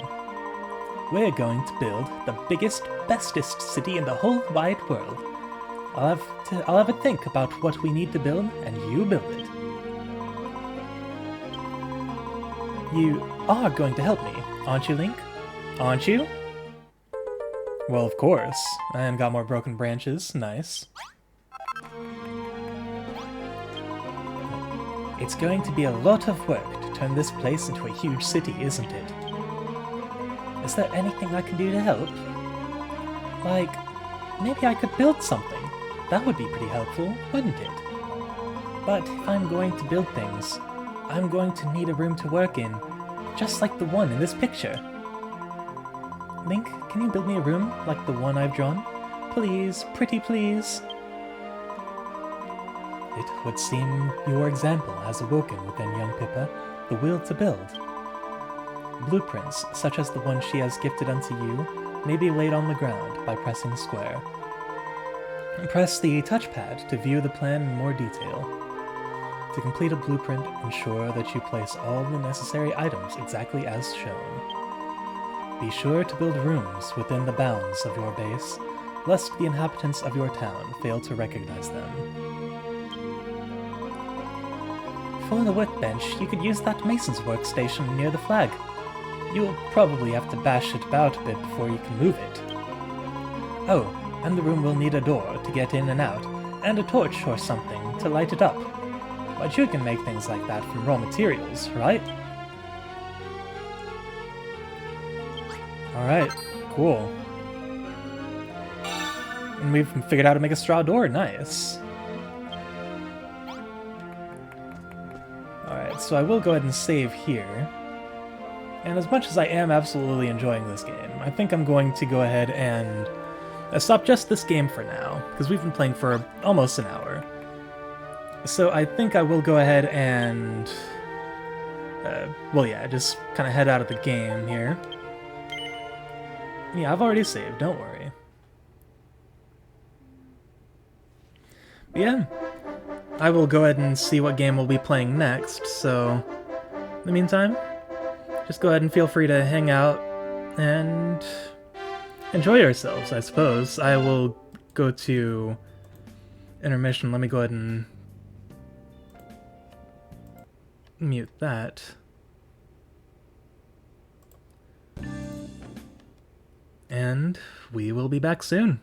We're going to build the biggest, bestest city in the whole wide world. I'll have a think about what we need to build, and you build it. You are going to help me, aren't you, Link? Aren't you? Well, of course. And got more broken branches. Nice. It's going to be a lot of work to turn this place into a huge city, isn't it? Is there anything I can do to help? Like, maybe I could build something. That would be pretty helpful, wouldn't it? But if I'm going to build things, I'm going to need a room to work in, just like the one in this picture. Link, can you build me a room like the one I've drawn? Please, pretty please. It would seem your example has awoken within young Pippa the will to build. Blueprints, such as the one she has gifted unto you, may be laid on the ground by pressing square. Press the touchpad to view the plan in more detail. To complete a blueprint, ensure that you place all the necessary items exactly as shown. Be sure to build rooms within the bounds of your base, lest the inhabitants of your town fail to recognize them. For the workbench, you could use that mason's workstation near the flag. You'll probably have to bash it about a bit before you can move it. Oh, and the room will need a door to get in and out, and a torch or something to light it up. But you can make things like that from raw materials, right? Alright, cool. And we've figured out how to make a straw door, nice. Alright, so I will go ahead and save here. And as much as I am absolutely enjoying this game, I think I'm going to go ahead and stop just this game for now, because we've been playing for almost an hour. So I think I will go ahead and, well yeah, just kind of head out of the game here. Yeah, I've already saved, don't worry. But yeah, I will go ahead and see what game we'll be playing next, so in the meantime, just go ahead and feel free to hang out and enjoy yourselves, I suppose. I will go to intermission. Let me go ahead and mute that. And we will be back soon.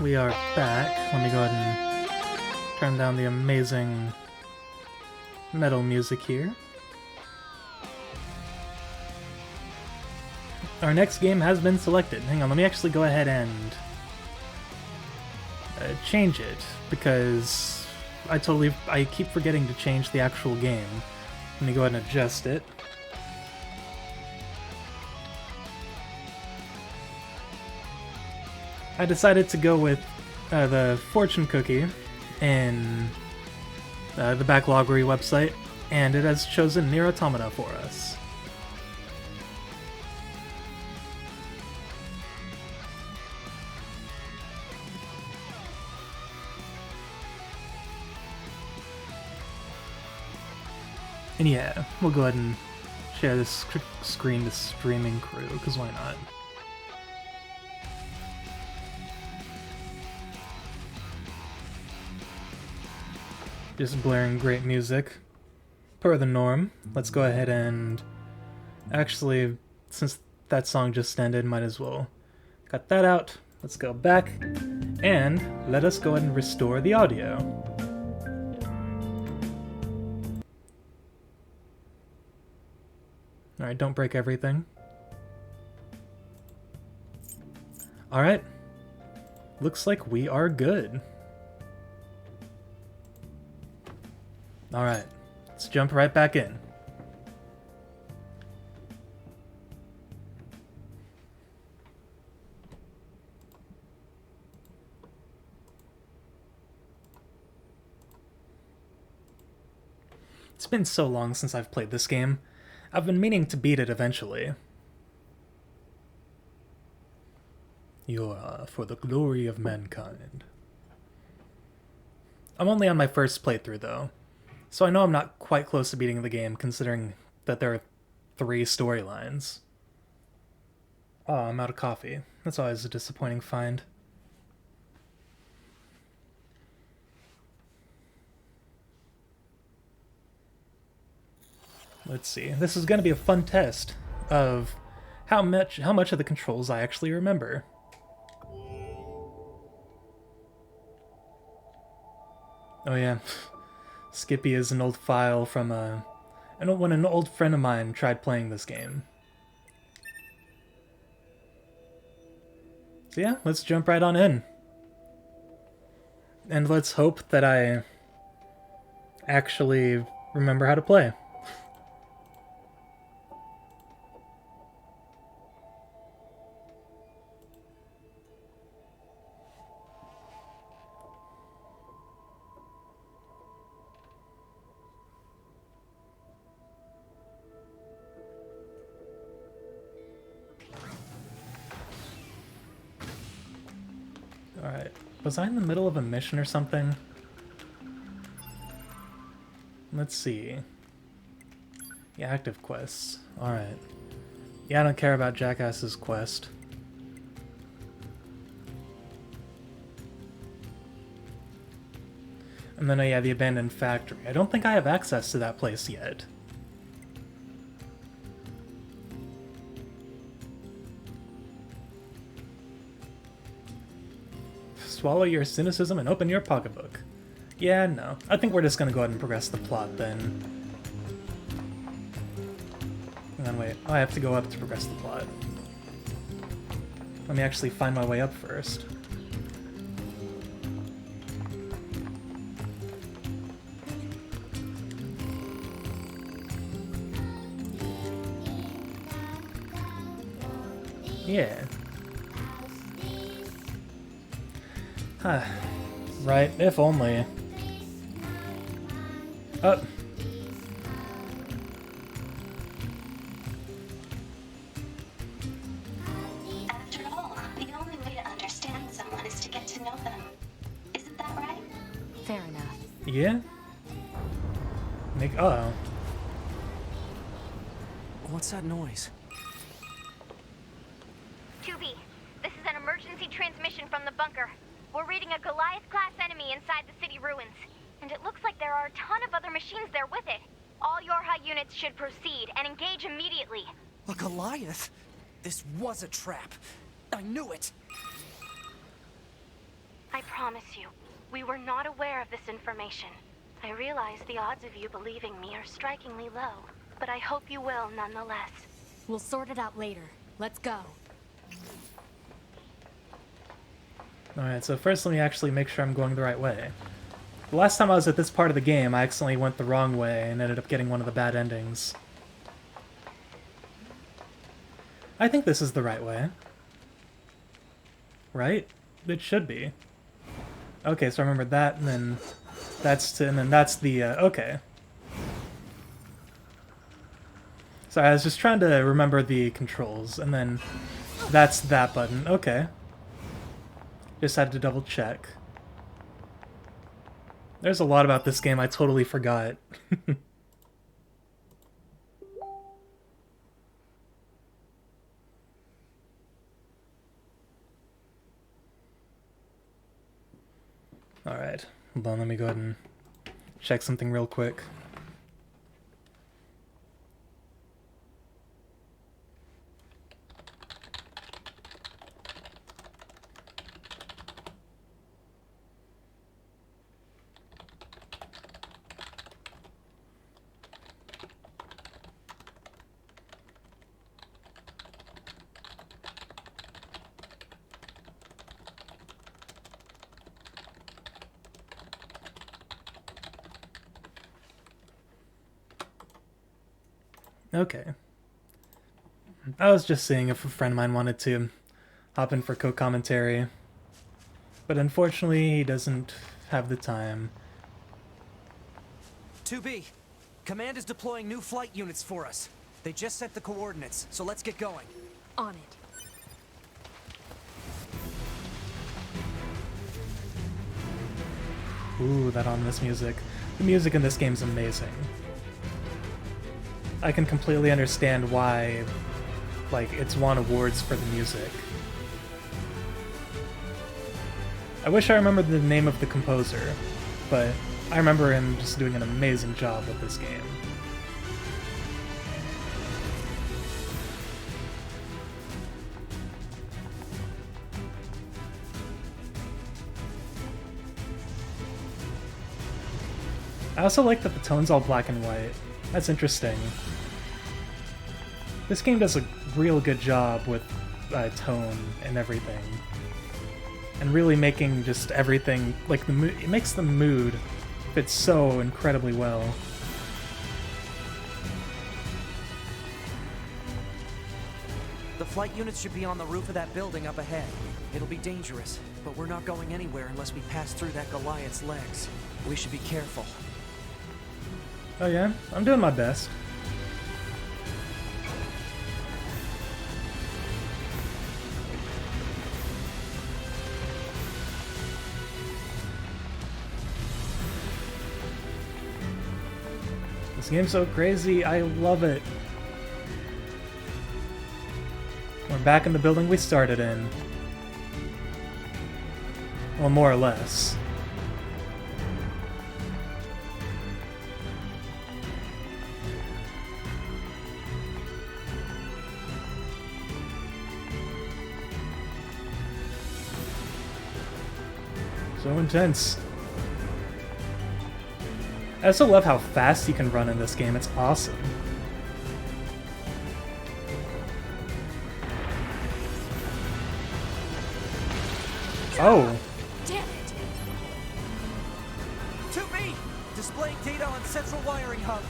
we are back. Let me go ahead and turn down the amazing metal music here. Our next game has been selected. Hang on, let me actually go ahead and change it, because I keep forgetting to change the actual game. Let me go ahead and adjust it. I decided to go with the fortune cookie in the Backloggery website, and it has chosen NieR Automata for us. And yeah, we'll go ahead and share this screen to streaming crew, because why not? Just blaring great music. Per the norm, let's go ahead and... Actually, since that song just ended, might as well cut that out. Let's go back, and let us go ahead and restore the audio. Alright, don't break everything. Alright. Looks like we are good. Alright, let's jump right back in. It's been so long since I've played this game. I've been meaning to beat it eventually. You're for the glory of mankind. I'm only on my first playthrough though, so I know I'm not quite close to beating the game, considering that there are 3 storylines. Oh, I'm out of coffee. That's always a disappointing find. Let's see. This is going to be a fun test of how much of the controls I actually remember. Oh yeah, Skippy is an old file from when an old friend of mine tried playing this game. So yeah, let's jump right on in. And let's hope that I actually remember how to play. Alright, was I in the middle of a mission or something? Let's see. Yeah, active quests. Alright. Yeah, I don't care about Jackass's quest. And then, yeah, the abandoned factory. I don't think I have access to that place yet. Swallow your cynicism and open your pocketbook. Yeah, no. I think we're just gonna go ahead and progress the plot then. Hang on, wait. Oh, I have to go up to progress the plot. Let me actually find my way up first. Yeah. Huh. Right, if only. Oh. After all, the only way to understand someone is to get to know them. Isn't that right? Fair enough. Yeah? Uh-oh. What's that noise? 2B, this is an emergency transmission from the bunker. We're reading a Goliath-class enemy inside the city ruins, and it looks like there are a ton of other machines there with it. All your high units should proceed and engage immediately. A Goliath? This was a trap. I knew it. I promise you, we were not aware of this information. I realize the odds of you believing me are strikingly low, but I hope you will nonetheless. We'll sort it out later. Let's go. Alright, so first let me actually make sure I'm going the right way. The last time I was at this part of the game, I accidentally went the wrong way and ended up getting one of the bad endings. I think this is the right way. Right? It should be. Okay, so I remember that, and then that's the, okay. Sorry, I was just trying to remember the controls, and then that's that button. Okay. Just had to double check. There's a lot about this game I totally forgot. Alright, hold on, let me go ahead and check something real quick. Okay. I was just seeing if a friend of mine wanted to hop in for co-commentary, but unfortunately he doesn't have the time. 2B, Command is deploying new flight units for us. They just set the coordinates, so let's get going. On it. Ooh, that ominous music. The music in this game's amazing. I can completely understand why, like, it's won awards for the music. I wish I remembered the name of the composer, but I remember him just doing an amazing job with this game. I also like that the tone's all black and white. That's interesting. This game does a real good job with tone and everything. And really making just everything, like, it makes the mood fit so incredibly well. The flight units should be on the roof of that building up ahead. It'll be dangerous, but we're not going anywhere unless we pass through that Goliath's legs. We should be careful. Oh yeah? I'm doing my best. This game's so crazy, I love it. We're back in the building we started in. Well, more or less. So intense. I also love how fast you can run in this game, it's awesome. Oh! Damn it! 2B! Displaying data on central wiring hub.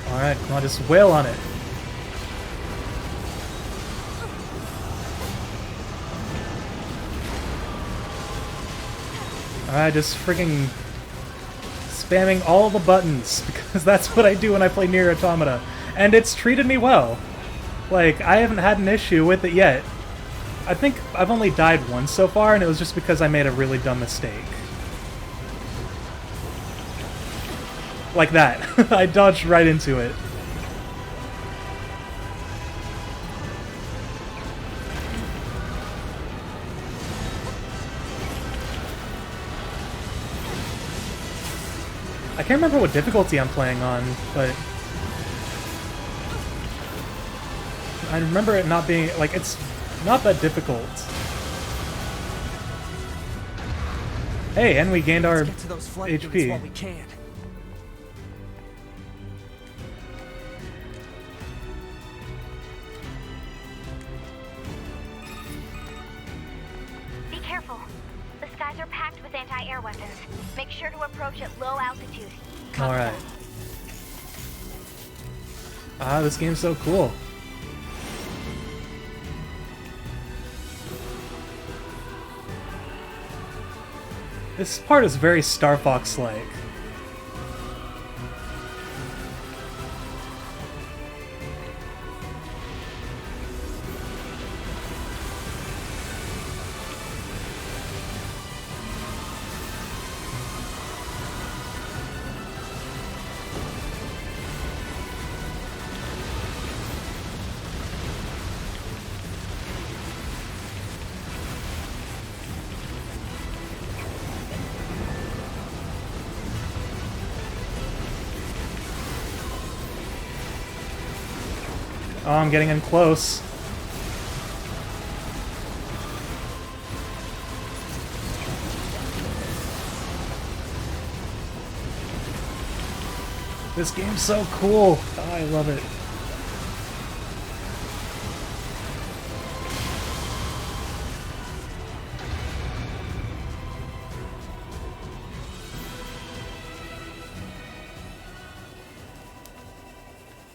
Alright, come on, just wail on it. Alright, just freaking spamming all the buttons, because that's what I do when I play NieR Automata. And it's treated me well. Like, I haven't had an issue with it yet. I think I've only died once so far, and it was just because I made a really dumb mistake. Like that. I dodged right into it. can't remember what difficulty I'm playing on, but I remember it not being, like, it's not that difficult. Hey, and we gained our Let's get to those flight units HP. while we can. Be careful. The skies are packed with anti-air weapons. Make sure to approach at low altitude. Alright. Ah, this game's so cool. This part is very Star Fox-like. Oh, I'm getting in close. This game's so cool. Oh, I love it.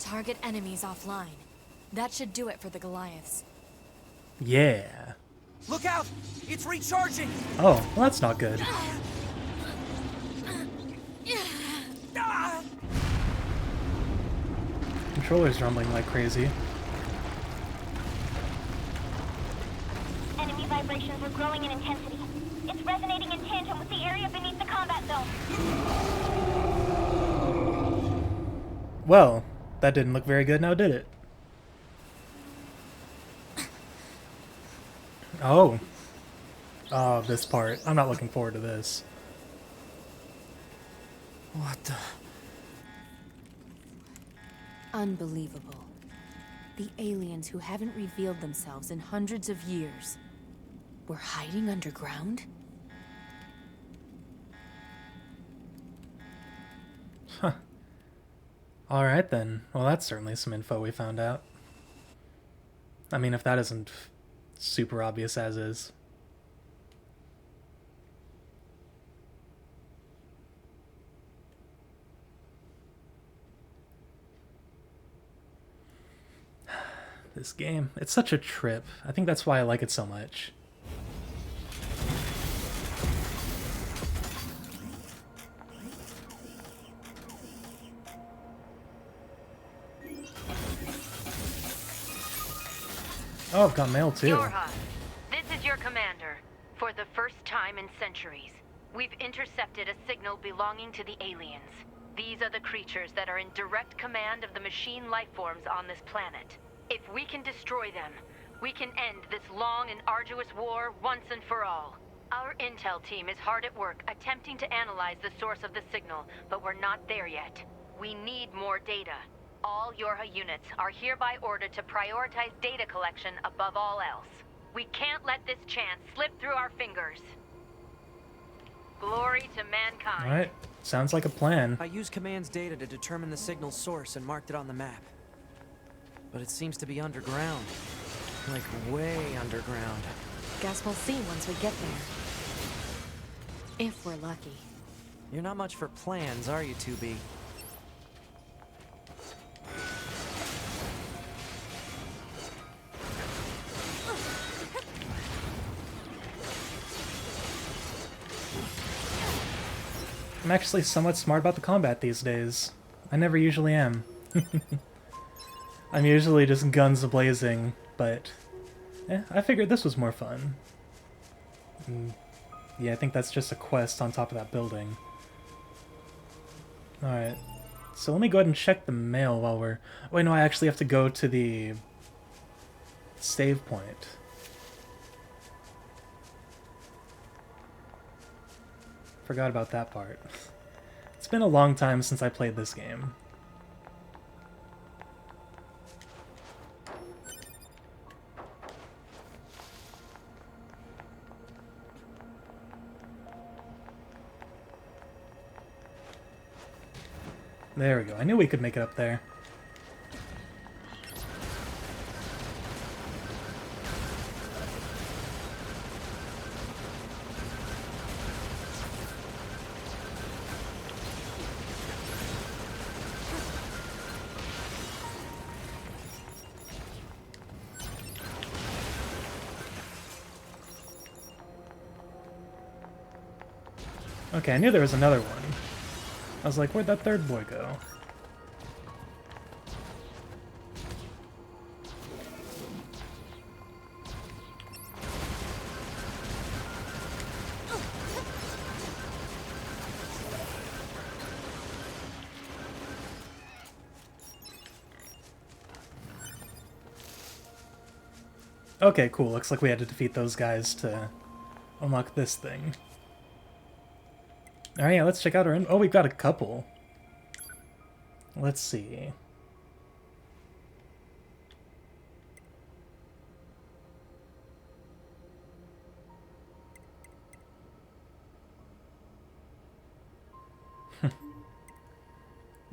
Target enemies offline. That should do it for the Goliaths. Yeah. Look out! It's recharging! Oh, well, that's not good. Ah! Controller's rumbling like crazy. Enemy vibrations are growing in intensity. It's resonating in tandem with the area beneath the combat zone. Well, that didn't look very good now, did it? Oh. Oh, this part. I'm not looking forward to this. What the... Unbelievable. The aliens who haven't revealed themselves in hundreds of years were hiding underground? Huh. Alright then. Well, that's certainly some info we found out. I mean, if that isn't super obvious as is. This game, it's such a trip. I think that's why I like it so much. Oh, I've got mail too. Yorha, this is your commander. For the first time in centuries, we've intercepted a signal belonging to the aliens. These are the creatures that are in direct command of the machine lifeforms on this planet. If we can destroy them, we can end this long and arduous war once and for all. Our intel team is hard at work attempting to analyze the source of the signal, but we're not there yet. We need more data. All Yorha units are hereby ordered to prioritize data collection above all else. We can't let this chance slip through our fingers. Glory to mankind. Alright, sounds like a plan. I used command's data to determine the signal's source and marked it on the map. But it seems to be underground. Like, way underground. Guess we'll see once we get there. If we're lucky. You're not much for plans, are you, 2B? I'm actually somewhat smart about the combat these days. I never usually am. I'm usually just guns a-blazing, but I figured this was more fun. Yeah, I think that's just a quest on top of that building. Alright, so let me go ahead and check the mail while we're... Wait, no, I actually have to go to the save point. Forgot about that part. It's been a long time since I played this game. There we go. I knew we could make it up there. Okay, I knew there was another one. I was like, where'd that third boy go? Okay, cool. Looks like we had to defeat those guys to unlock this thing. Alright, yeah, let's check out our... Oh, we've got a couple. Let's see.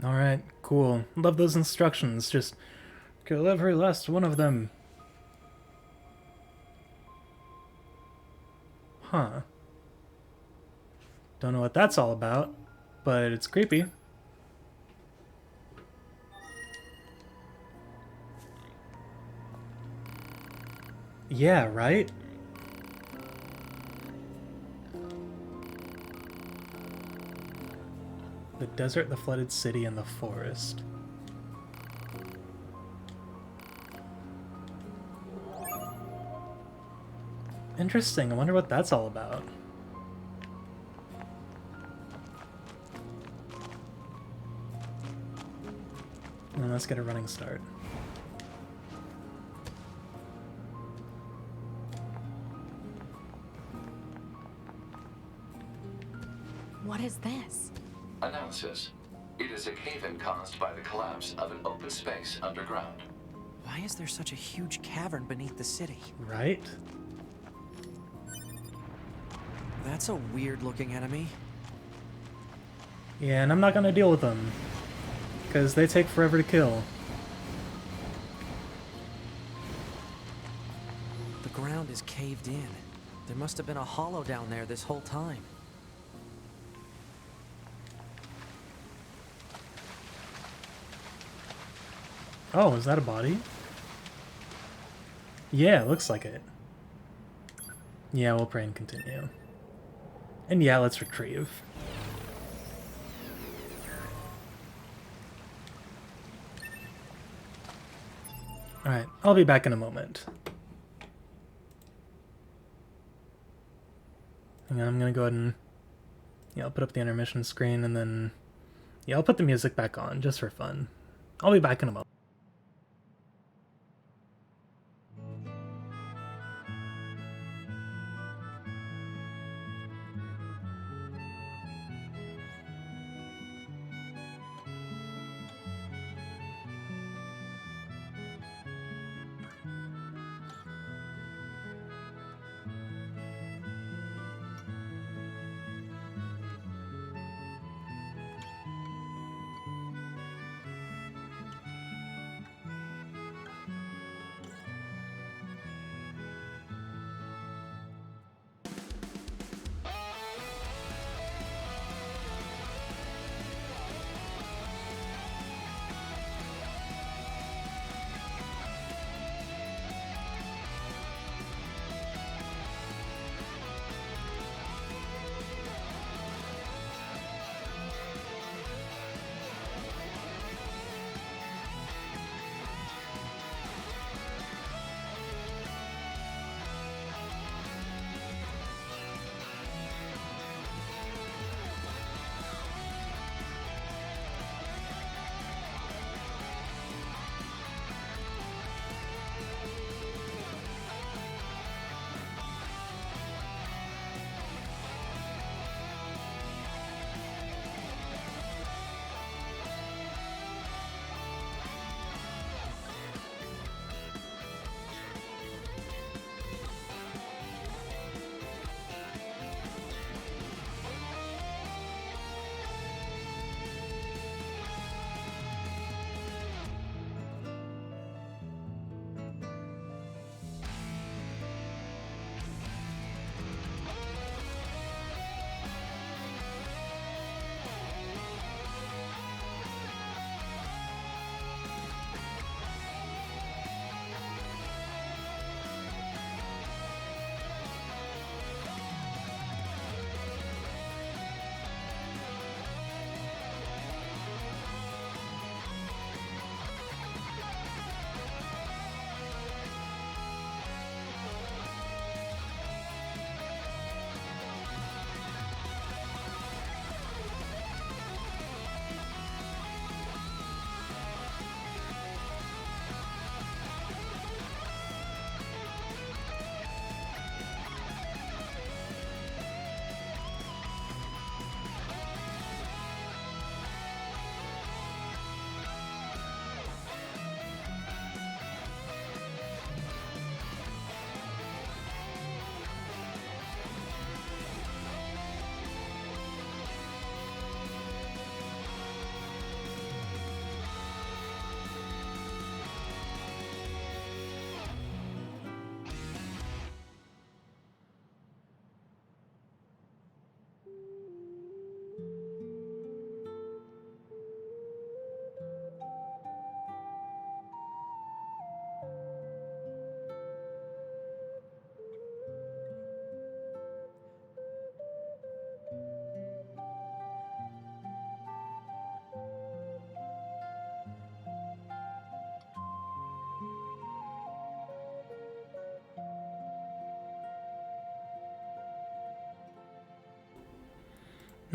Alright, cool. Love those instructions. Just kill every last one of them. Huh. Don't know what that's all about, but it's creepy. Yeah, right? The desert, the flooded city, and the forest. Interesting. I wonder what that's all about. And let's get a running start. What is this? Analysis. It is a cave-in caused by the collapse of an open space underground. Why is there such a huge cavern beneath the city? Right? That's a weird-looking enemy. Yeah, and I'm not gonna deal with them. Because they take forever to kill. The ground is caved in. There must have been a hollow down there this whole time. Oh, is that a body? Yeah, looks like it. Yeah, we'll pray and continue. And yeah, let's retrieve. Alright, I'll be back in a moment. Hang on, I'm gonna go ahead and... Yeah, I'll put up the intermission screen and then... Yeah, I'll put the music back on, just for fun. I'll be back in a moment.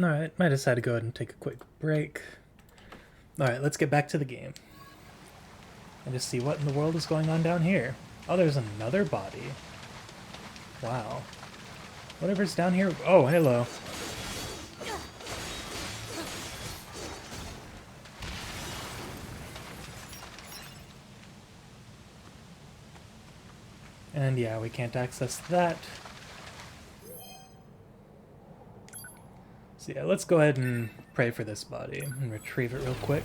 Alright, might decide to go ahead and take a quick break. Alright, let's get back to the game. And just see what in the world is going on down here. Oh, there's another body. Wow. Whatever's down here... Oh, hello. And yeah, we can't access that. So yeah, let's go ahead and pray for this body and retrieve it real quick.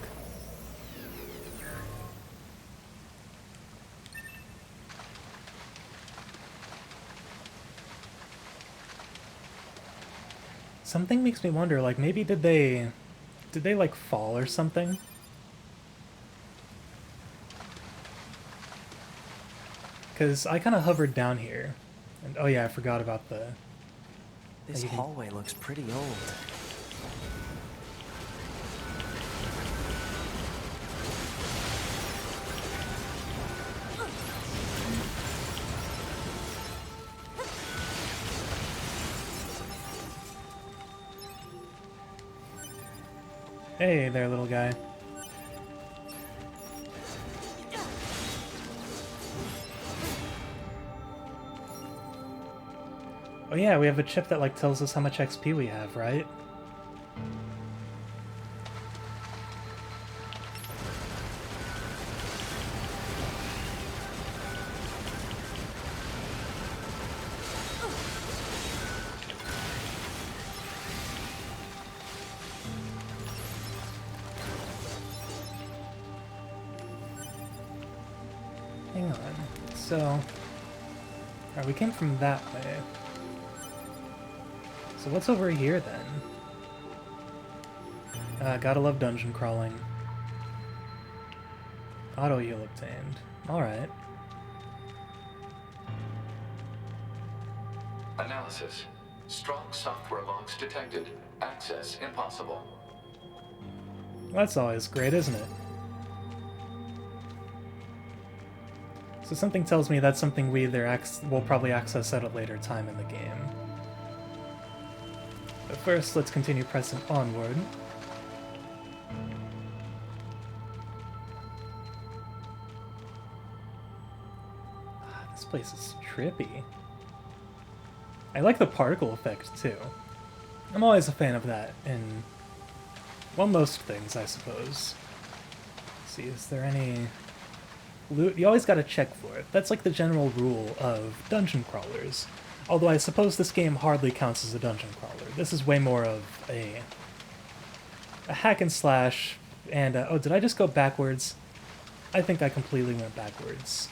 Something makes me wonder, like, maybe did they like fall or something? Because I kind of hovered down here. And oh yeah, I forgot about the... This hallway looks pretty old. Hey there, little guy. Oh yeah, we have a chip that like tells us how much XP we have, right? Hang on. So, alright, we came from that way. So what's over here then? Gotta love dungeon crawling. Auto heal obtained. Alright. Analysis. Strong software logs detected. Access impossible. That's always great, isn't it? So something tells me that's something we either will probably access at a later time in the game. But first, let's continue pressing onward. This place is trippy. I like the particle effect, too. I'm always a fan of that in, well, most things, I suppose. Let's see, is there any loot? You always gotta check for it. That's like the general rule of dungeon crawlers. Although I suppose this game hardly counts as a dungeon crawler. This is way more of a hack and slash, and, oh, did I just go backwards? I think I completely went backwards.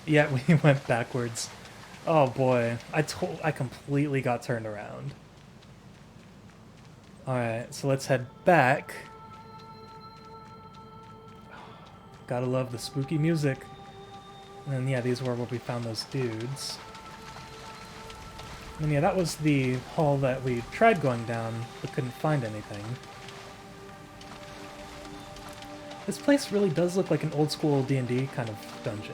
Yeah, we went backwards. Oh boy, I completely got turned around. Alright, so let's head back. Gotta love the spooky music. And then, yeah, these were where we found those dudes. And yeah, that was the hall that we tried going down, but couldn't find anything. This place really does look like an old-school D&D kind of dungeon.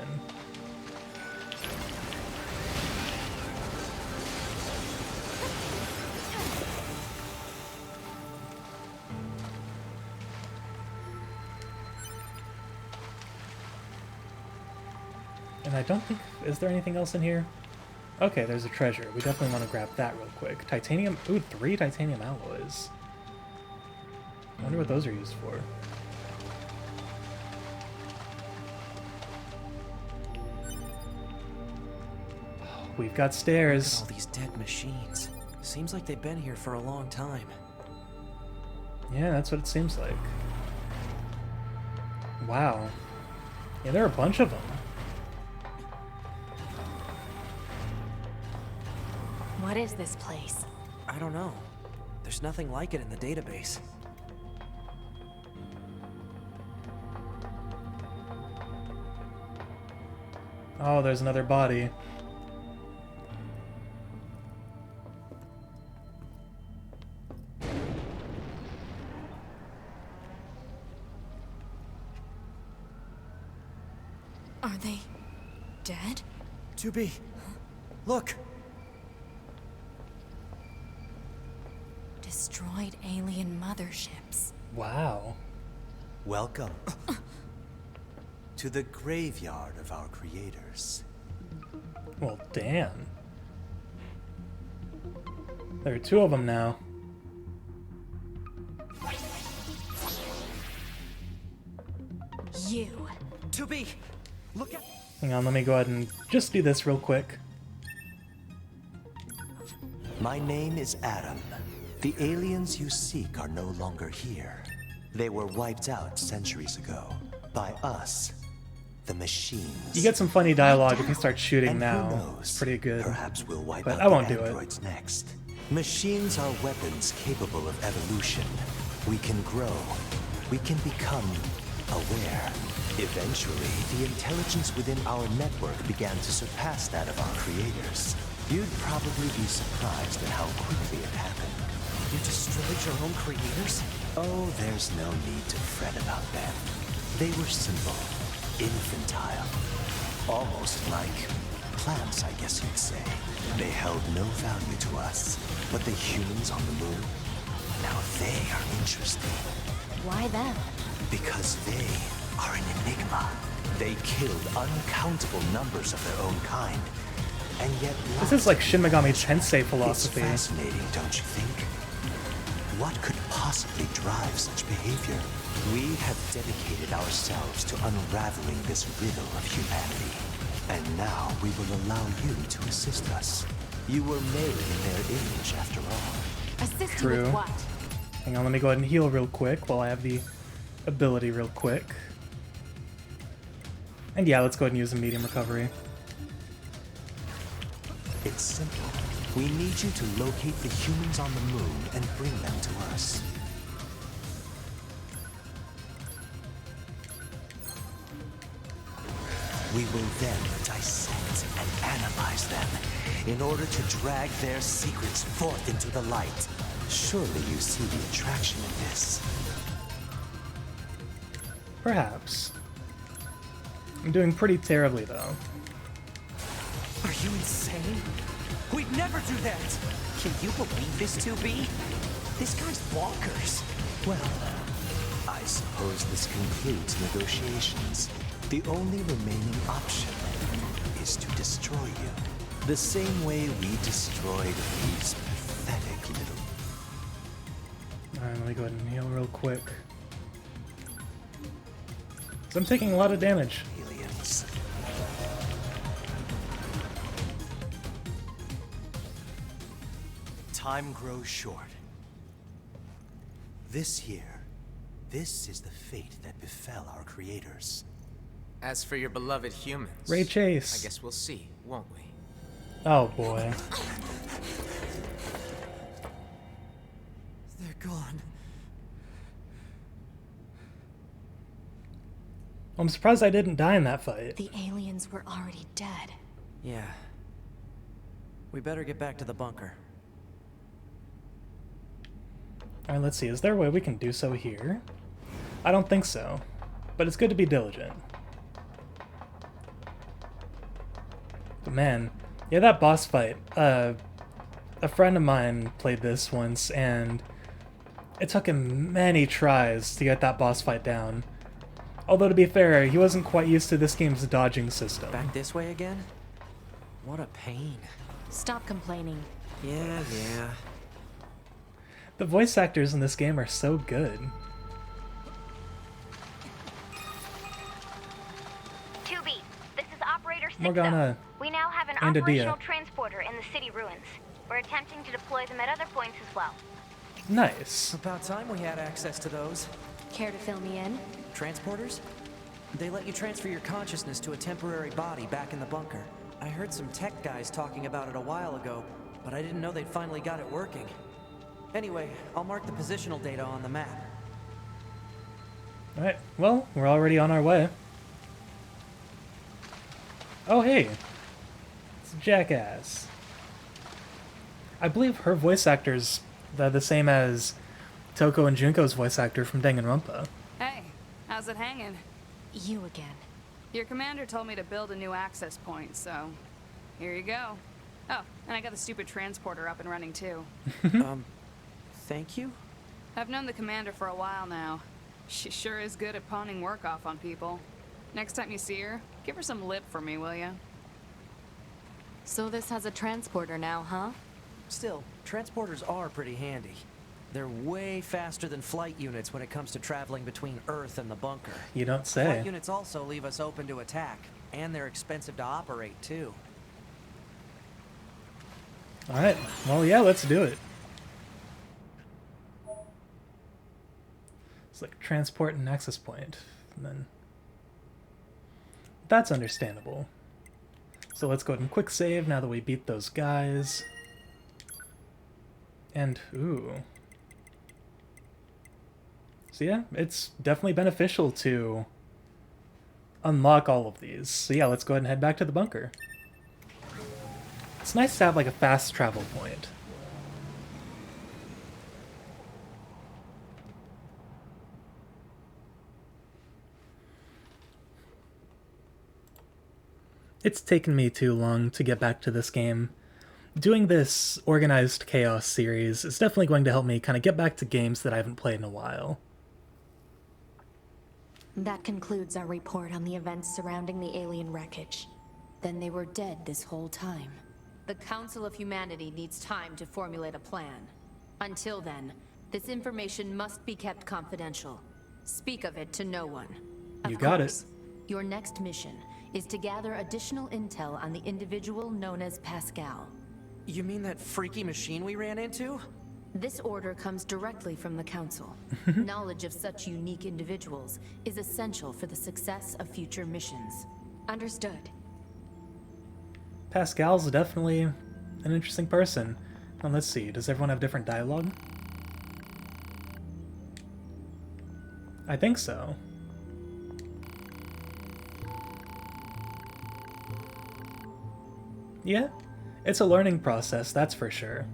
And I don't think... Is there anything else in here? Okay, there's a treasure. We definitely want to grab that real quick. Titanium... Ooh, 3 titanium alloys. I wonder what those are used for. Oh, we've got stairs. All these dead machines. Seems like they've been here for a long time. Yeah, that's what it seems like. Wow. Yeah, there are a bunch of them. What is this place? I don't know. There's nothing like it in the database. Oh, there's another body. Are they dead? 2B, look! Destroyed alien motherships. Wow. Welcome to the graveyard of our creators. Well, damn. There are two of them now. You. To be! Look at. Hang on, let me go ahead and just do this real quick. My name is Adam. The aliens you seek are no longer here. They were wiped out centuries ago by us, the machines. You get some funny dialogue if you start shooting And now. who knows? It's pretty good. Perhaps we'll wipe But out I won't the do it. androids next. Machines are weapons capable of evolution. We can grow. We can become aware. Eventually, the intelligence within our network began to surpass that of our creators. You'd probably be surprised at how quickly it happened. You destroyed your own creators? Oh, there's no need to fret about them. They were simple, infantile, almost like plants, I guess you'd say. They held no value to us, but the humans on the moon, now they are interesting. Why them? Because they are an enigma. They killed uncountable numbers of their own kind, and yet This is like Shin Megami Tensei It's philosophy. fascinating, don't you think? What could possibly drive such behavior? We have dedicated ourselves to unraveling this riddle of humanity. And now we will allow you to assist us. You were made in their image, after all. Assist you True. with what? Hang on, let me go ahead and heal real quick while I have the ability real quick. And yeah, let's go ahead and use a medium recovery. It's simple. We need you to locate the humans on the moon and bring them to us. We will then dissect and analyze them in order to drag their secrets forth into the light. Surely you see the attraction in this. Perhaps. I'm doing pretty terribly, though. Are you insane? We'd never do that! Can you believe this, 2B? This guy's bonkers. Well, I suppose this concludes negotiations. The only remaining option is to destroy you. The same way we destroyed these pathetic little... Alright, let me go ahead and heal real quick. So I'm taking a lot of damage. aliens. Time grows short. This year, this is the fate that befell our creators. As for your beloved humans, Ray Chase. I guess we'll see, won't we? Oh boy. They're gone. I'm surprised I didn't die in that fight. The aliens were already dead. Yeah. We better get back to the bunker. Alright, let's see. Is there a way we can do so here? I don't think so. But it's good to be diligent. But man, yeah, that boss fight. A friend of mine played this once, and it took him many tries to get that boss fight down. Although, to be fair, he wasn't quite used to this game's dodging system. Back this way again? What a pain. Stop complaining. Yeah. The voice actors in this game are so good. 2B, this is Operator 6. Morgana We now have an and Adia. operational transporter in the city ruins. We're attempting to deploy them at other points as well. Nice. About time we had access to those. Care to fill me in? Transporters? They let you transfer your consciousness to a temporary body back in the bunker. I heard some tech guys talking about it a while ago, but I didn't know they'd finally got it working. Anyway, I'll mark the positional data on the map. Alright, well, we're already on our way. Oh, hey. It's Jackass. I believe her voice actor's the same as Toko and Junko's voice actor from Danganronpa. Hey, how's it hanging? You again. Your commander told me to build a new access point, so here you go. Oh, and I got the stupid transporter up and running too. thank you? I've known the commander for a while now. She sure is good at pawning work off on people. Next time you see her, give her some lip for me, will ya? So this has a transporter now, huh? Still, transporters are pretty handy. They're way faster than flight units when it comes to traveling between Earth and the bunker. You don't say. Flight units also leave us open to attack, and they're expensive to operate, too. Alright, well, yeah, let's do it. It's like transport and access point. And then that's understandable. So let's go ahead and quick save now that we beat those guys. And, ooh. So yeah, it's definitely beneficial to unlock all of these. So yeah, let's go ahead and head back to the bunker. It's nice to have like a fast travel point. It's taken me too long to get back to this game. Doing this Organized Chaos series is definitely going to help me kind of get back to games that I haven't played in a while. That concludes our report on the events surrounding the alien wreckage. Then they were dead this whole time. The Council of Humanity needs time to formulate a plan. Until then, this information must be kept confidential. Speak of it to no one. You got it. Your next mission is to gather additional intel on the individual known as Pascal. You mean that freaky machine we ran into? This order comes directly from the Council. Knowledge of such unique individuals is essential for the success of future missions. Understood. Pascal's definitely an interesting person. And let's see, does everyone have different dialogue? I think so. Yeah, it's a learning process, that's for sure.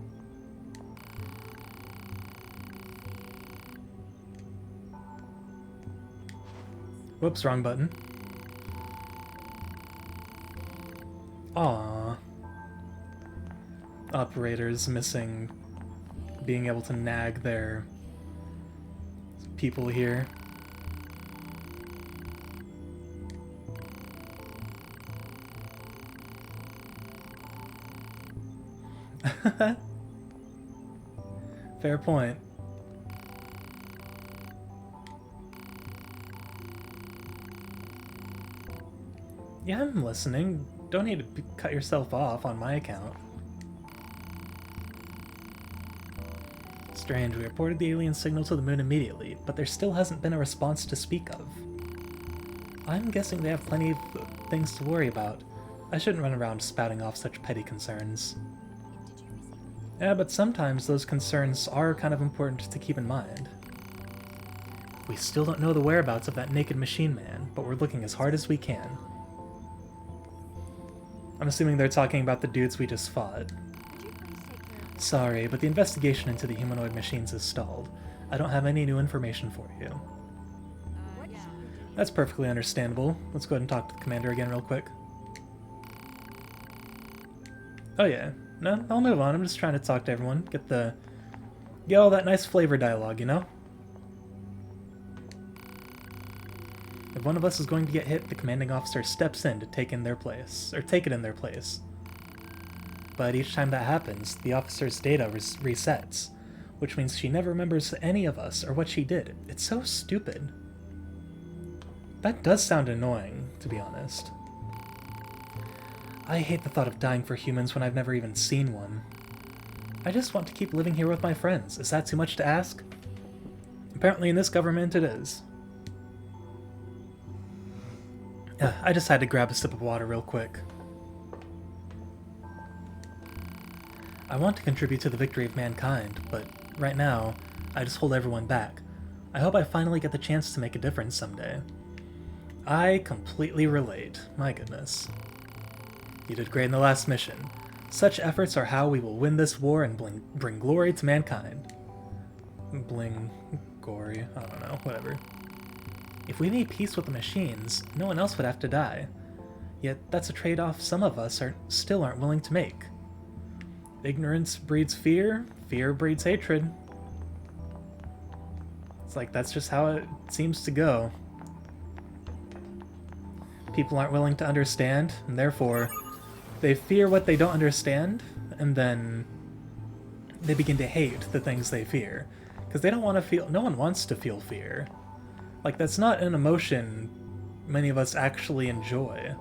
Whoops, wrong button. Aww. Operators missing being able to nag their people here. Fair point. Yeah, I'm listening. Don't need to cut yourself off on my account. Strange, we reported the alien signal to the moon immediately, but there still hasn't been a response to speak of. I'm guessing they have plenty of things to worry about. I shouldn't run around spouting off such petty concerns. Yeah, but sometimes those concerns are kind of important to keep in mind. We still don't know the whereabouts of that naked machine man, but we're looking as hard as we can. I'm assuming they're talking about the dudes we just fought. Sorry, but the investigation into the humanoid machines is stalled. I don't have any new information for you. That's perfectly understandable. Let's go ahead and talk to the commander again real quick. Oh yeah. No, I'll move on. I'm just trying to talk to everyone. Get all that nice flavor dialogue, you know? If one of us is going to get hit, the commanding officer steps in to take it in their place. But each time that happens, the officer's data resets, which means she never remembers any of us or what she did. It's so stupid. That does sound annoying, to be honest. I hate the thought of dying for humans when I've never even seen one. I just want to keep living here with my friends. Is that too much to ask? Apparently in this government it is. I just had to grab a sip of water real quick. I want to contribute to the victory of mankind, but right now, I just hold everyone back. I hope I finally get the chance to make a difference someday. I completely relate. My goodness. You did great in the last mission. Such efforts are how we will win this war and bring glory to mankind. Gory, I don't know, whatever. If we made peace with the machines, no one else would have to die. Yet that's a trade-off some of us still aren't willing to make. Ignorance breeds fear, fear breeds hatred. It's like, that's just how it seems to go. People aren't willing to understand, and therefore they fear what they don't understand, and then they begin to hate the things they fear. Because they don't want to feel... No one wants to feel fear. Like, that's not an emotion many of us actually enjoy.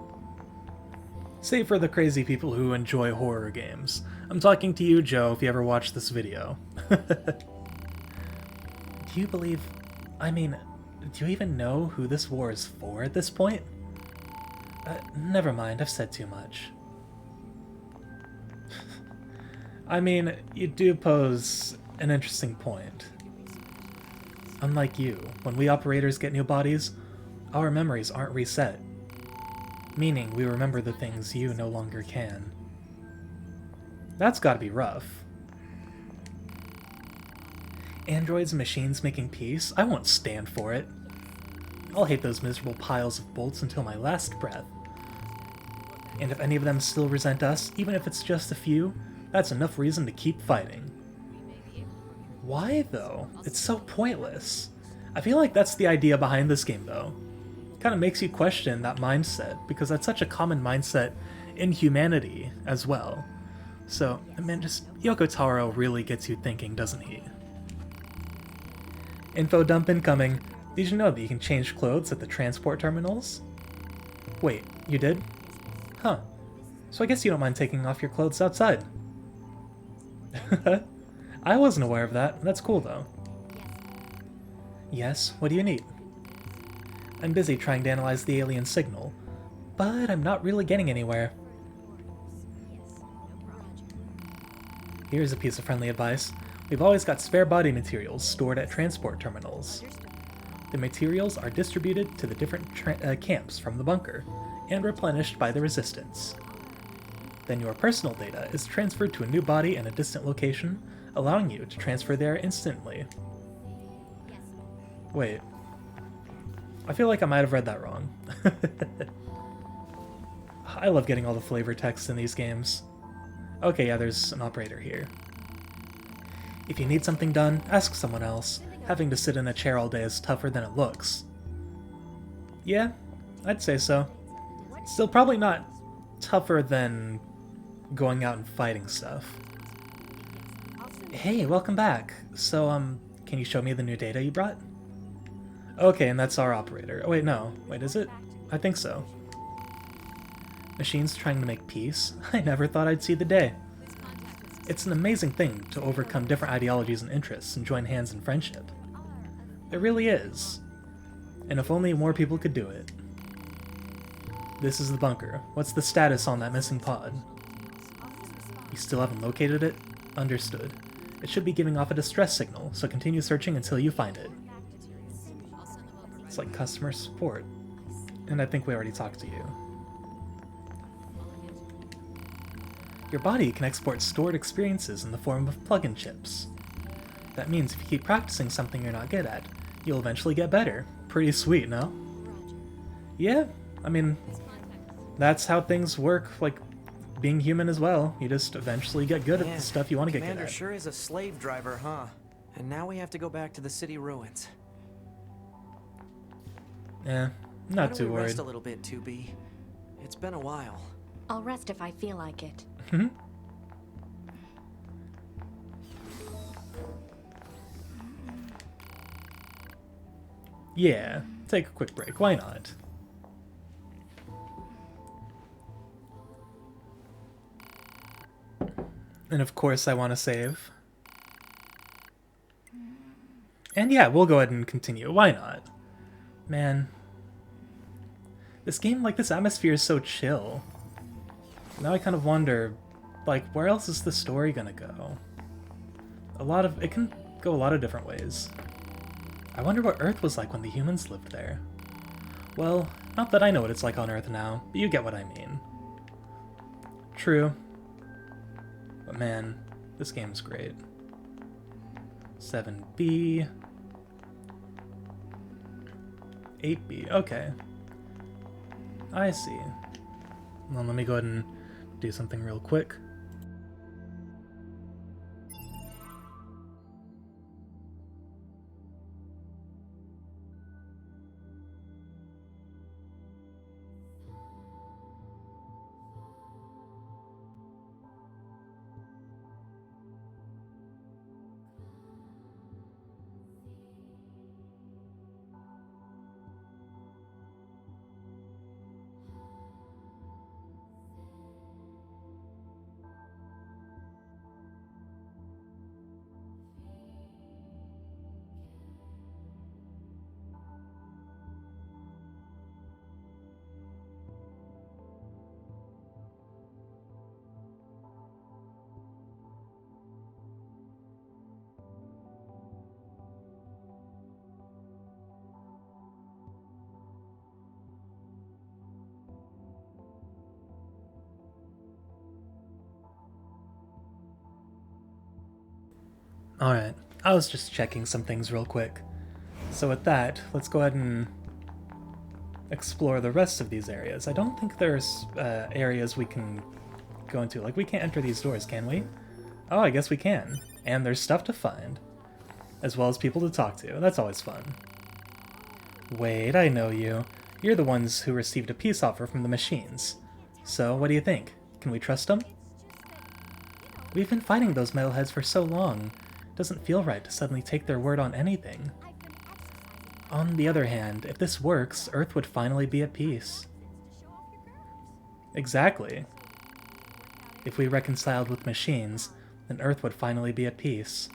Save for the crazy people who enjoy horror games. I'm talking to you, Joe, if you ever watch this video. Do you believe... I mean, do you even know who this war is for at this point? Never mind, I've said too much. I mean, you do pose an interesting point. Unlike you, when we operators get new bodies, our memories aren't reset. Meaning we remember the things you no longer can. That's gotta be rough. Androids and machines making peace? I won't stand for it. I'll hate those miserable piles of bolts until my last breath. And if any of them still resent us, even if it's just a few, that's enough reason to keep fighting. Why, though? It's so pointless. I feel like that's the idea behind this game, though. It kind of makes you question that mindset, because that's such a common mindset in humanity as well. So, I mean, just Yoko Taro really gets you thinking, doesn't he? Info dump incoming. Did you know that you can change clothes at the transport terminals? Wait, you did? Huh. So I guess you don't mind taking off your clothes outside. I wasn't aware of that. That's cool, though. Yes, what do you need? I'm busy trying to analyze the alien signal, but I'm not really getting anywhere. Here's a piece of friendly advice. We've always got spare body materials stored at transport terminals. The materials are distributed to the different camps from the bunker, and replenished by the Resistance. Then your personal data is transferred to a new body in a distant location, allowing you to transfer there instantly. Wait. I feel like I might have read that wrong. I love getting all the flavor text in these games. Okay, yeah, there's an operator here. If you need something done, ask someone else. Having to sit in a chair all day is tougher than it looks. Yeah, I'd say so. Still probably not tougher than going out and fighting stuff. Hey, welcome back. So, can you show me the new data you brought? Okay, and that's our operator. Oh, wait, no. Wait, is it? I think so. Machines trying to make peace? I never thought I'd see the day. It's an amazing thing to overcome different ideologies and interests and join hands in friendship. It really is. And if only more people could do it. This is the bunker. What's the status on that missing pod? You still haven't located it? Understood. It should be giving off a distress signal, so continue searching until you find it. It's like customer support. And I think we already talked to you. Your body can export stored experiences in the form of plug-in chips. That means if you keep practicing something you're not good at, you'll eventually get better. Pretty sweet, no? Yeah, I mean, that's how things work, like being human as well. You just eventually get good at the stuff you want to get good Commander at. sure is a slave driver, huh? And now we have to go back to the city ruins. Eh, not too Why don't we worried. rest a little bit, 2B? It's been a while. I'll rest if I feel like it. Yeah, take a quick break. Why not? And of course I want to save. And yeah, we'll go ahead and continue. Why not? Man. This game, like, this atmosphere is so chill. Now I kind of wonder, like, where else is the story gonna go? It can go a lot of different ways. I wonder what Earth was like when the humans lived there. Well, not that I know what it's like on Earth now, but you get what I mean. True. But man, this game's great. 7B. 8B, okay. I see. Well, let me go ahead and do something real quick. Alright, I was just checking some things real quick. So with that, let's go ahead and explore the rest of these areas. I don't think there's areas we can go into. Like, we can't enter these doors, can we? Oh, I guess we can. And there's stuff to find, as well as people to talk to. That's always fun. Wait, I know you. You're the ones who received a peace offer from the machines. So, what do you think? Can we trust them? We've been fighting those metalheads for so long. It doesn't feel right to suddenly take their word on anything. On the other hand, if this works, Earth would finally be at peace. Exactly. If we reconciled with machines, then Earth would finally be at peace.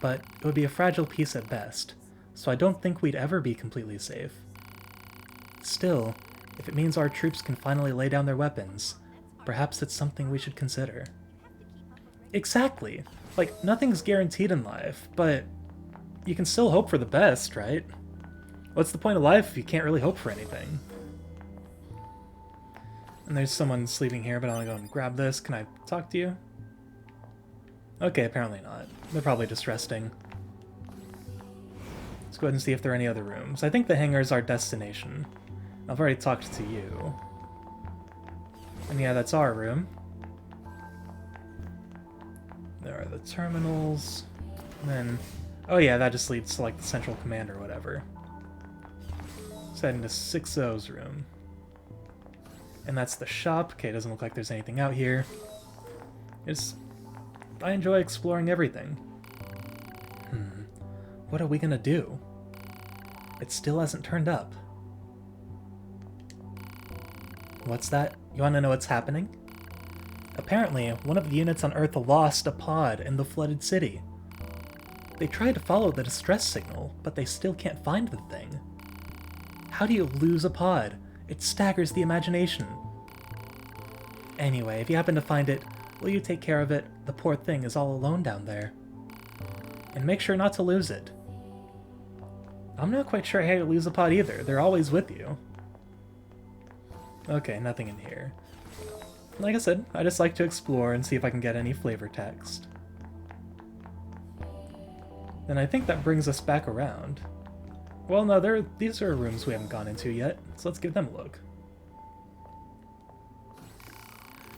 But it would be a fragile peace at best, so I don't think we'd ever be completely safe. Still, if it means our troops can finally lay down their weapons, perhaps it's something we should consider. Exactly! Like, nothing's guaranteed in life, but you can still hope for the best, right? What's the point of life if you can't really hope for anything? And there's someone sleeping here, but I'll go and grab this. Can I talk to you? Okay, apparently not. They're probably just resting. Let's go ahead and see if there are any other rooms. I think the hangar is our destination. I've already talked to you. And yeah, that's our room. There are the terminals. And then... oh yeah, that just leads to like the central command or whatever. Let's head into 6-0's room. And that's the shop. Okay, doesn't look like there's anything out here. I enjoy exploring everything. What are we gonna do? It still hasn't turned up. What's that? You wanna know what's happening? Apparently, one of the units on Earth lost a pod in the flooded city. They tried to follow the distress signal, but they still can't find the thing. How do you lose a pod? It staggers the imagination. Anyway, if you happen to find it, will you take care of it? The poor thing is all alone down there. And make sure not to lose it. I'm not quite sure how you lose a pod either. They're always with you. Okay, nothing in here. Like I said, I just like to explore and see if I can get any flavor text. Then I think that brings us back around. Well, no, these are rooms we haven't gone into yet, so let's give them a look.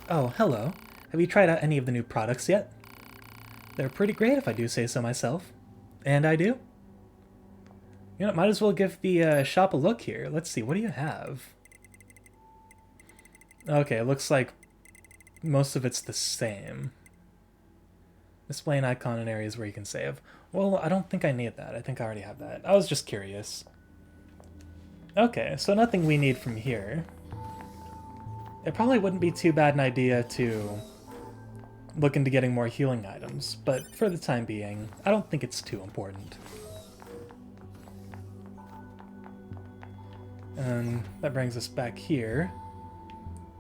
Oh, hello. Have you tried out any of the new products yet? They're pretty great if I do say so myself. And I do. You know, might as well give the shop a look here. Let's see, what do you have? Okay, it looks like most of it's the same. Display an icon in areas where you can save. Well, I don't think I need that. I think I already have that. I was just curious. Okay, so nothing we need from here. It probably wouldn't be too bad an idea to look into getting more healing items, but for the time being, I don't think it's too important. And that brings us back here.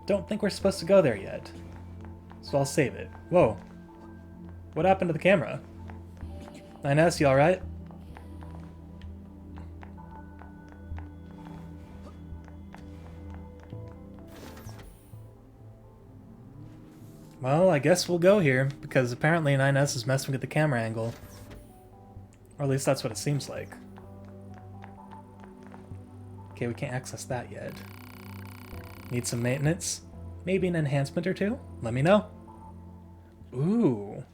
Don't think we're supposed to go there yet, so I'll save it. Whoa. What happened to the camera? 9S, you alright? Well, I guess we'll go here, because apparently 9S is messing with the camera angle. Or at least that's what it seems like. Okay, we can't access that yet. Need some maintenance? Maybe an enhancement or two? Let me know. Ooh.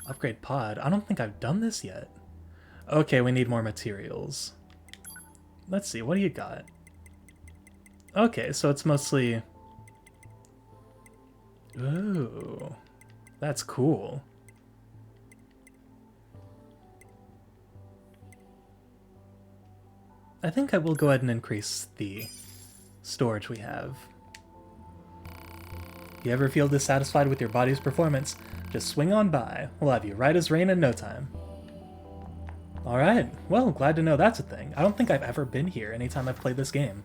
Upgrade pod. I don't think I've done this yet. Okay, we need more materials. Let's see, what do you got? Okay, so it's mostly... ooh. That's cool. I think I will go ahead and increase the storage we have. You ever feel dissatisfied with your body's performance? Just swing on by. We'll have you right as rain in no time. Alright, well, glad to know that's a thing. I don't think I've ever been here anytime I've played this game.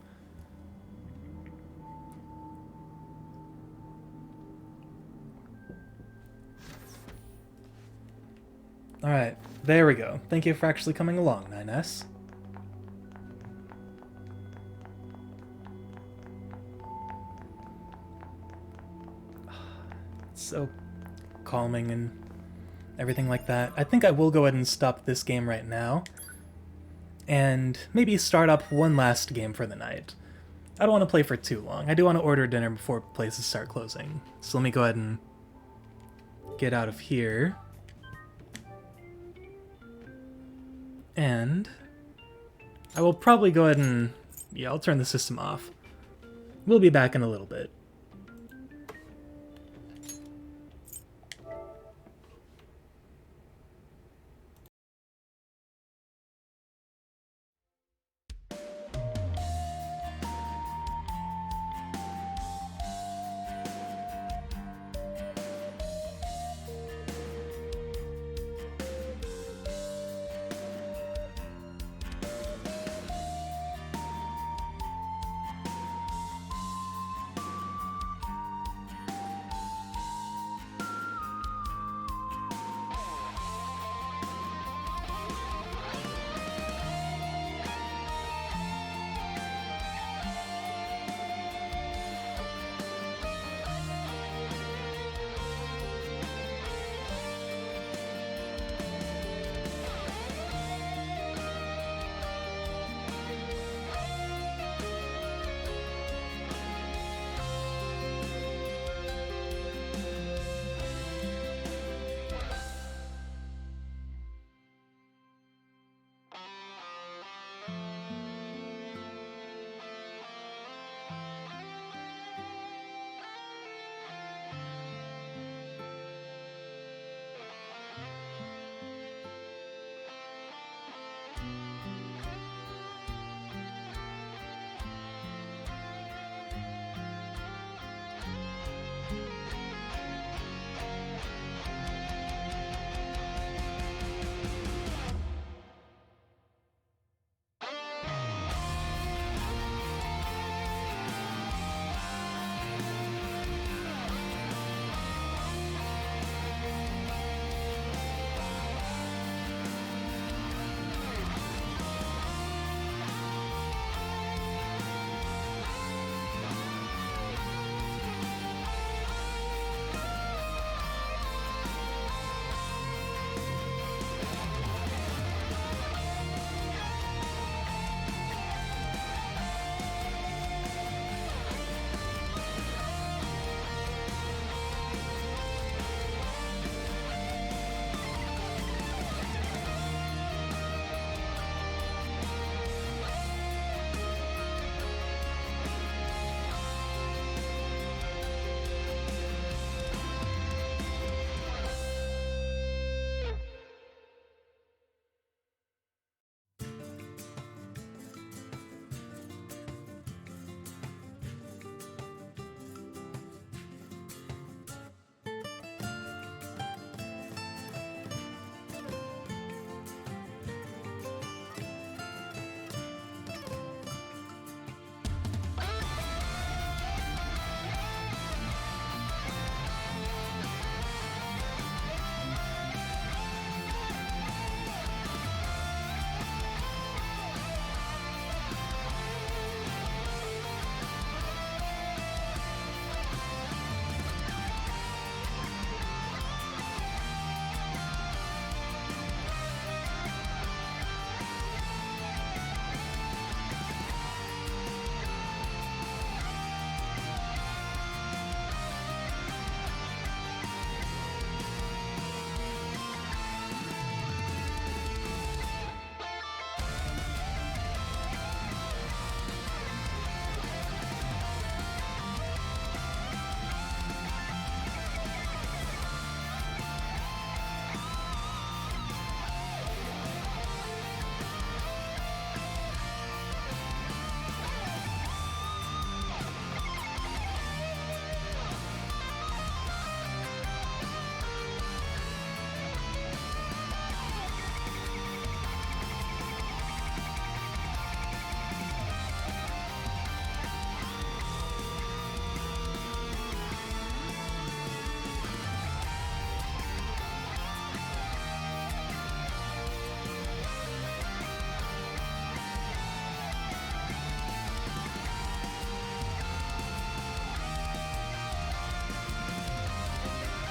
Alright, there we go. Thank you for actually coming along, 9S. So calming and everything like that. I think I will go ahead and stop this game right now, and maybe start up one last game for the night. I don't want to play for too long. I do want to order dinner before places start closing. So let me go ahead and get out of here. And I will probably go ahead and... yeah, I'll turn the system off. We'll be back in a little bit.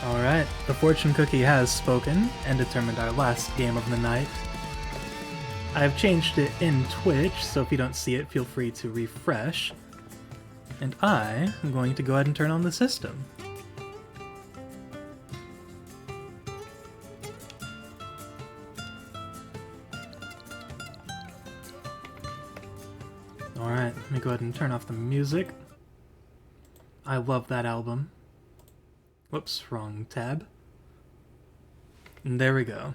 Alright, the fortune cookie has spoken and determined our last game of the night. I've changed it in Twitch, so if you don't see it, feel free to refresh. And I am going to go ahead and turn on the system. Alright, let me go ahead and turn off the music. I love that album. Whoops, wrong tab. And there we go.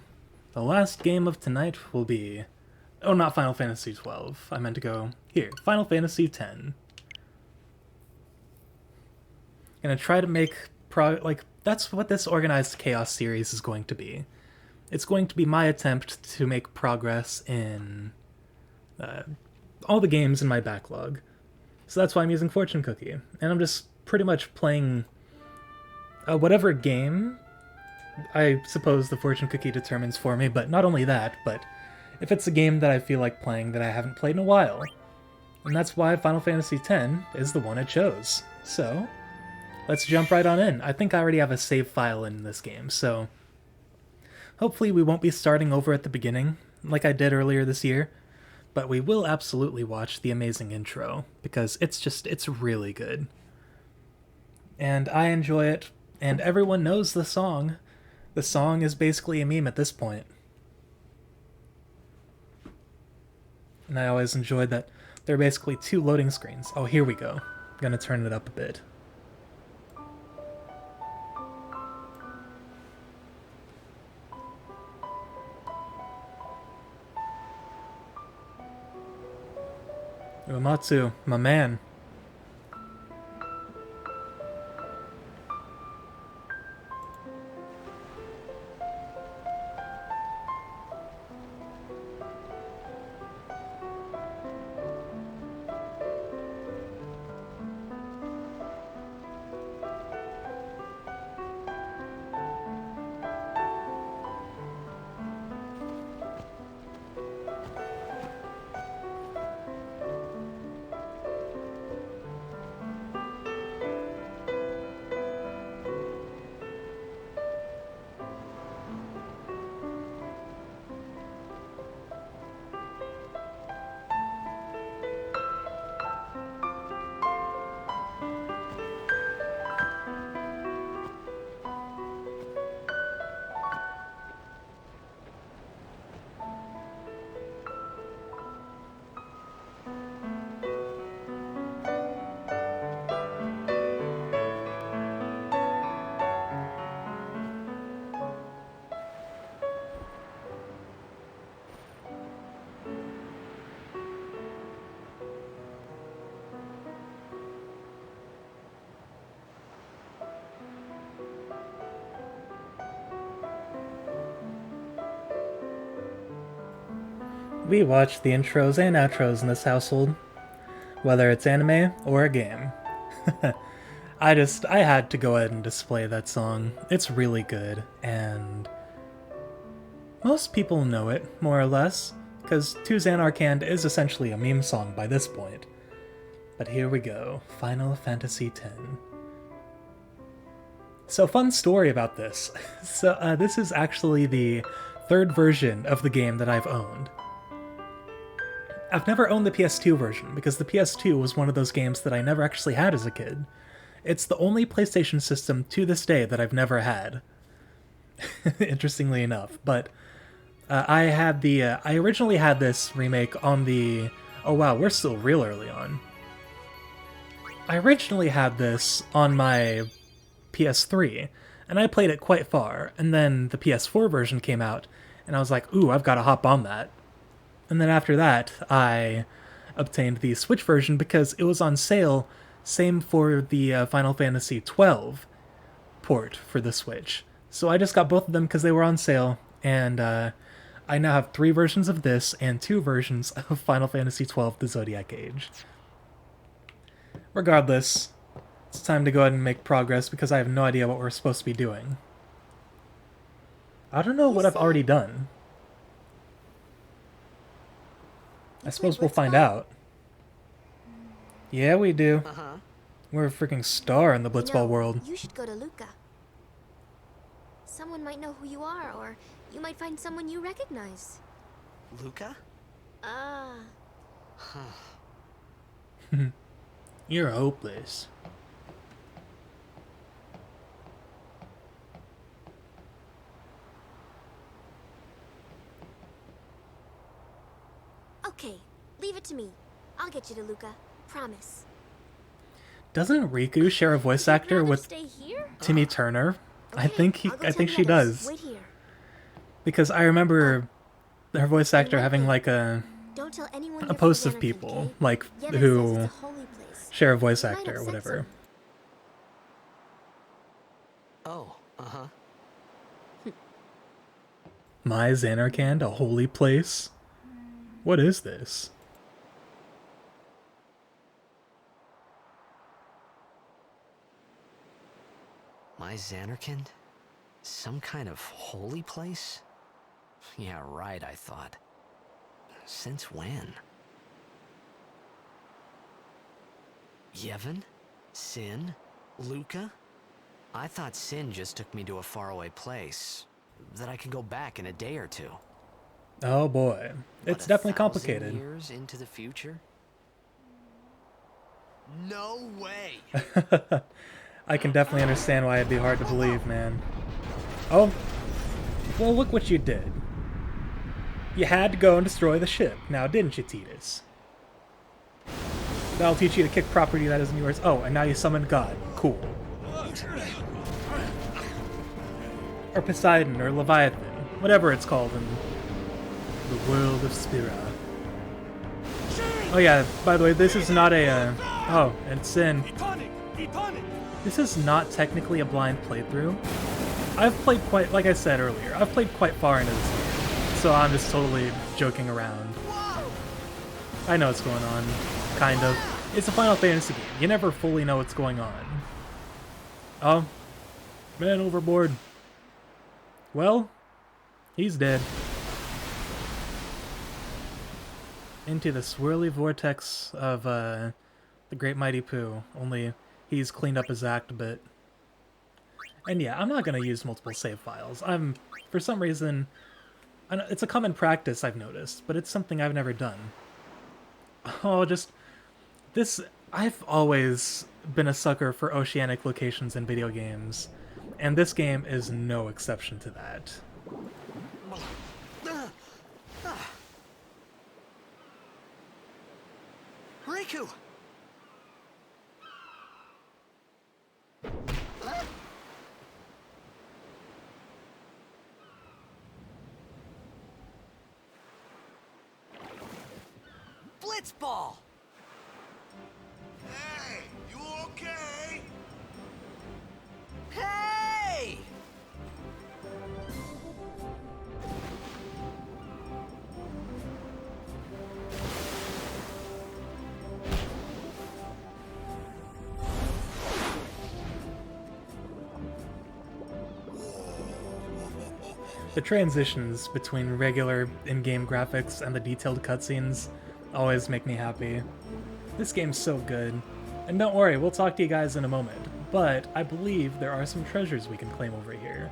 The last game of tonight will be... Oh, not Final Fantasy 12. I meant to go here. Final Fantasy 10. Gonna try to make that's what this Organized Chaos series is going to be. It's going to be my attempt to make progress in all the games in my backlog. So that's why I'm using Fortune Cookie. And I'm just pretty much playing whatever game I suppose the Fortune Cookie determines for me, but not only that, but if it's a game that I feel like playing that I haven't played in a while. And that's why Final Fantasy X is the one it chose. So, let's jump right on in. I think I already have a save file in this game, so hopefully we won't be starting over at the beginning, like I did earlier this year, but we will absolutely watch the amazing intro, because it's really good. And I enjoy it, and everyone knows the song. The song is basically a meme at this point. And I always enjoyed that there are basically two loading screens. Oh, here we go. I'm gonna turn it up a bit. Uematsu, my man. We watch the intros and outros in this household, whether it's anime or a game. I had to go ahead and display that song. It's really good, and most people know it, more or less, because To Xanarkand is essentially a meme song by this point. But here we go, Final Fantasy X. So, fun story about this. So, this is actually the third version of the game that I've owned. I've never owned the PS2 version, because the PS2 was one of those games that I never actually had as a kid. It's the only PlayStation system to this day that I've never had. Interestingly enough. But I originally had this remake on the... Oh wow, we're still real early on. I originally had this on my PS3, and I played it quite far, and then the PS4 version came out, and I was like, ooh, I've got to hop on that. And then after that, I obtained the Switch version because it was on sale. Same for the Final Fantasy XII port for the Switch. So I just got both of them because they were on sale, and I now have 3 versions of this and 2 versions of Final Fantasy XII The Zodiac Age. Regardless, it's time to go ahead and make progress because I have no idea what we're supposed to be doing. I don't know what I've already done. I suppose we'll find out. Yeah, we do. We're a freaking star in the Blitzball world. You should go to Luca. Someone might know who you are, or you might find someone you recognize. Luca? You're hopeless. Okay, leave it to me. I'll get you to Luca. Promise. Doesn't Riku share a voice actor with Stay here? Timmy Turner? I Okay, think I'll go I think tell she the others. does. Wait here. Because I remember her voice actor having like Don't tell anyone a you're post from of Xanarkand, people okay? like Yevon says who it's a holy place. share a voice He might actor or upset whatever. someone. Oh, uh-huh. My Xanarkand, a holy place? What is this? My Xanarkand? Some kind of holy place? Yeah, right, I thought. Since when? Yevon? Sin? Luca? I thought Sin just took me to a faraway place. That I could go back in a day or two. Oh boy. It's definitely complicated. Years into the future? No way! I can definitely understand why it'd be hard to believe, man. Oh, well, look what you did. You had to go and destroy the ship, now didn't you, Tidus? That'll teach you to kick property that isn't yours. Oh, and now you summoned God. Cool. Or Poseidon, or Leviathan, whatever it's called in the world of Spira. Oh yeah, by the way, this is not a, oh, and Sin. This is not technically a blind playthrough. I've played quite, like I said earlier, I've played quite far into this game, so I'm just totally joking around. I know what's going on, kind of. It's a Final Fantasy game, you never fully know what's going on. Oh, man overboard. Well, he's dead. Into the swirly vortex of the Great Mighty Pooh, only he's cleaned up his act a bit. And yeah, I'm not going to use multiple save files. For some reason, it's a common practice I've noticed, but it's something I've never done. Oh, I've always been a sucker for oceanic locations in video games, and this game is no exception to that. Riku! Blitzball! Hey, you okay? Hey! The transitions between regular in-game graphics and the detailed cutscenes always make me happy. This game's so good. And don't worry, we'll talk to you guys in a moment, but I believe there are some treasures we can claim over here.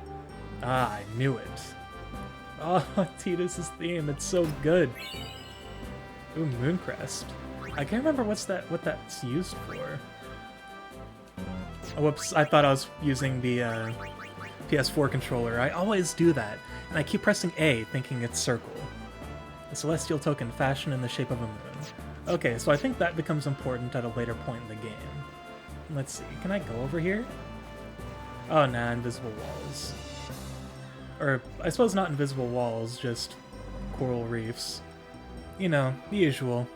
Ah, I knew it. Oh, Tidus' theme, it's so good. Ooh, Mooncrest. I can't remember what that's used for. Oh, whoops, I thought I was using the PS4 controller. I always do that, and I keep pressing A thinking it's circle. A celestial token fashioned in the shape of a moon. Okay, so I think that becomes important at a later point in the game. Let's see, can I go over here? Oh, nah, invisible walls. Or, I suppose not invisible walls, just coral reefs. You know, the usual.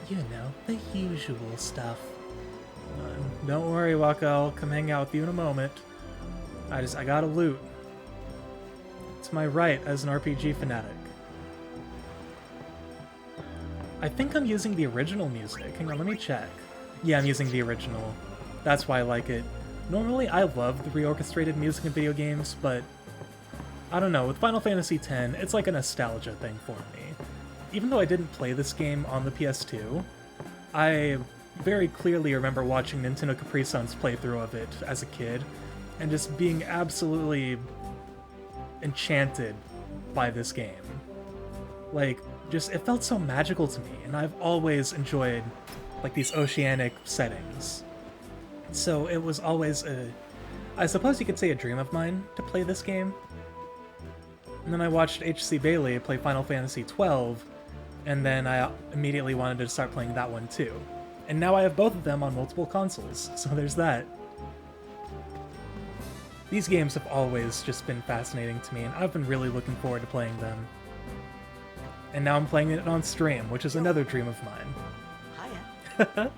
You know, the usual stuff. Don't worry, Waka, I'll come hang out with you in a moment. I gotta loot. It's my right as an RPG fanatic. I think I'm using the original music. Hang on, let me check. Yeah, I'm using the original. That's why I like it. Normally, I love the reorchestrated music in video games, but I don't know, with Final Fantasy X, it's like a nostalgia thing for me. Even though I didn't play this game on the PS2, I very clearly remember watching Nintendo Capri Sun's playthrough of it as a kid, and just being absolutely enchanted by this game. Like, just, it felt so magical to me, and I've always enjoyed, like, these oceanic settings. So it was always I suppose you could say a dream of mine to play this game. And then I watched H.C. Bailey play Final Fantasy XII, and then I immediately wanted to start playing that one too. And now I have both of them on multiple consoles, so there's that. These games have always just been fascinating to me, and I've been really looking forward to playing them. And now I'm playing it on stream, which is another dream of mine. Hiya.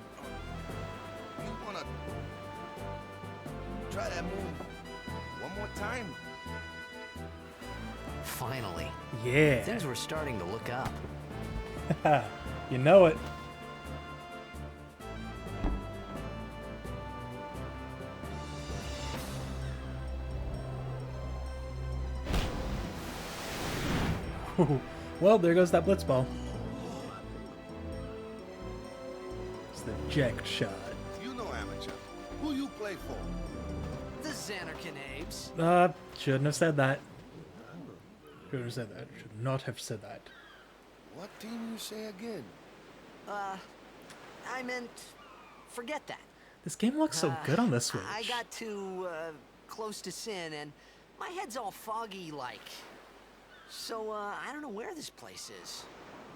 You wanna try that move one more time? Finally. Yeah. Things were starting to look up. You know it. Well, there goes that blitzball. It's the eject shot. You know, amateur. Who you play for? The Xanarkin Apes. Shouldn't have said that. Shouldn't have said that. Should not have said that. What team you say again? I meant, forget that. This game looks so good on the Switch. I got too, close to Sin, and my head's all foggy like. So, I don't know where this place is.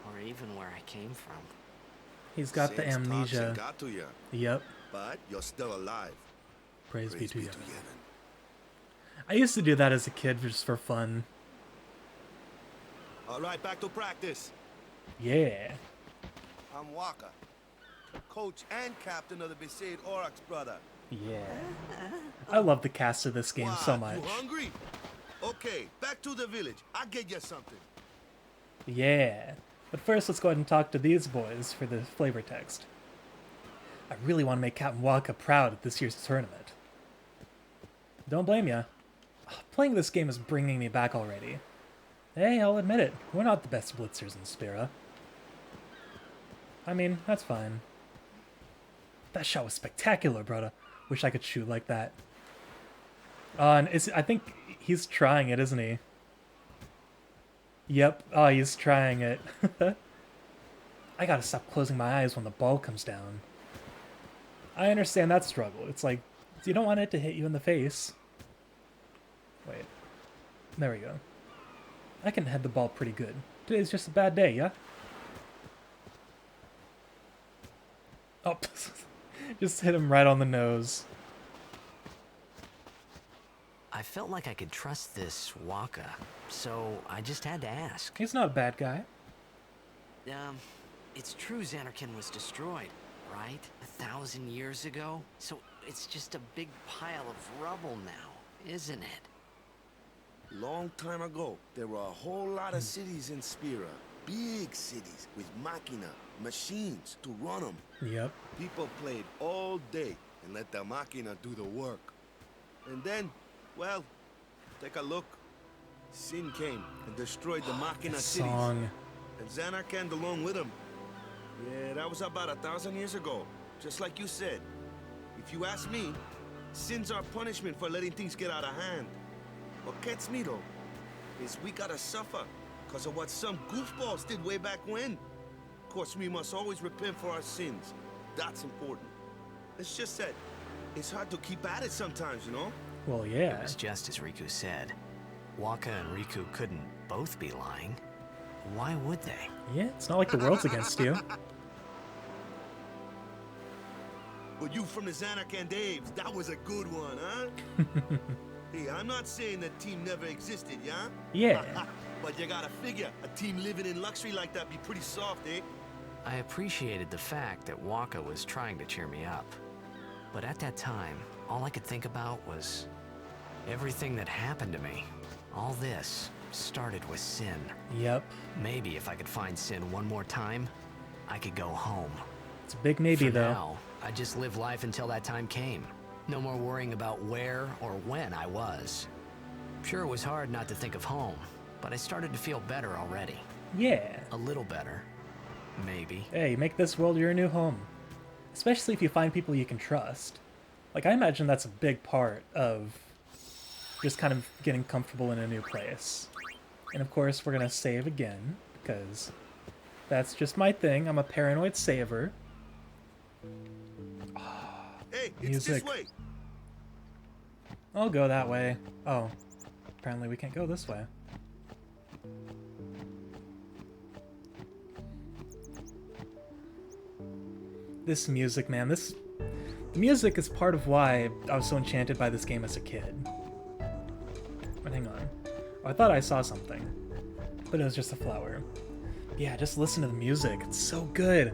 Or even where I came from. He's got the Sin's amnesia. toxin got to you, Yep. but you're still alive. Praise be to Yevon. Yevon. I used to do that as a kid just for fun. All right, back to practice. Yeah. I'm Waka, coach and captain of the Besaid Aurochs, brother. Yeah. I love the cast of this game so much. You hungry? Okay, back to the village. I'll get you something. Yeah. But first, let's go ahead and talk to these boys for the flavor text. I really want to make Captain Waka proud at this year's tournament. Don't blame ya. Playing this game is bringing me back already. Hey, I'll admit it. We're not the best blitzers in Spira. I mean, that's fine. That shot was spectacular, brother. Wish I could shoot like that. And I think he's trying it, isn't he? Yep. Oh, he's trying it. I gotta stop closing my eyes when the ball comes down. I understand that struggle. It's like, you don't want it to hit you in the face. Wait. There we go. I can head the ball pretty good. Today's just a bad day, yeah? Oh, just hit him right on the nose. I felt like I could trust this Waka, so I just had to ask. He's not a bad guy. It's true Xanarkin was destroyed, right? 1,000 years ago? So it's just a big pile of rubble now, isn't it? Long time ago, there were a whole lot of cities in Spira. Big cities with machina, machines to run them. Yep. People played all day and let the machina do the work. And then, well, take a look. Sin came and destroyed the machina cities. Song. And Xanarkand along with him. Yeah, that was about 1,000 years ago. Just like you said. If you ask me, Sin's our punishment for letting things get out of hand. What gets me, though, is we gotta suffer because of what some goofballs did way back when. Of course, we must always repent for our sins. That's important. It's just that it's hard to keep at it sometimes, you know? Well, yeah. It was just as Riku said. Waka and Riku couldn't both be lying. Why would they? Yeah, it's not like the world's against you. But you from the Xanarkand Daves, that was a good one, huh? Hey, I'm not saying that team never existed, yeah? Yeah. But you gotta figure, a team living in luxury like that be pretty soft, eh? I appreciated the fact that Waka was trying to cheer me up. But at that time, all I could think about was everything that happened to me. All this started with Sin. Yep. Maybe if I could find Sin one more time, I could go home. It's a big maybe, For though. now, I just live life until that time came. No more worrying about where or when I was. Sure, it was hard not to think of home, but I started to feel better already. Yeah. A little better. Maybe. Hey, make this world your new home. Especially if you find people you can trust. Like, I imagine that's a big part of just kind of getting comfortable in a new place. And of course, we're gonna save again, because that's just my thing. I'm a paranoid saver. Hey, it's Music. this way. I'll go that way. Oh, apparently we can't go this way. This music, man, the music is part of why I was so enchanted by this game as a kid. But hang on. Oh, I thought I saw something, but it was just a flower. Yeah, just listen to the music. It's so good.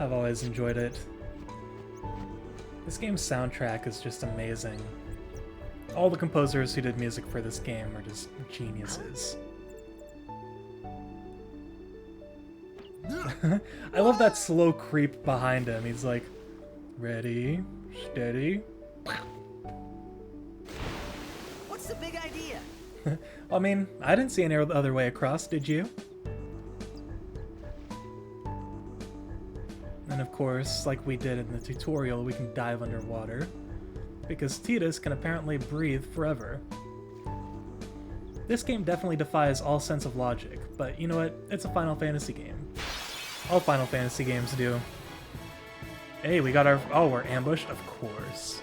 I've always enjoyed it. This game's soundtrack is just amazing. All the composers who did music for this game are just geniuses. I love that slow creep behind him. He's like, ready, steady. What's the big idea? I mean, I didn't see any other way across, did you? And of course, like we did in the tutorial, we can dive underwater, because Tidus can apparently breathe forever. This game definitely defies all sense of logic, but you know what? It's a Final Fantasy game. All Final Fantasy games do. Hey, we got our... Oh, we're ambushed? Of course.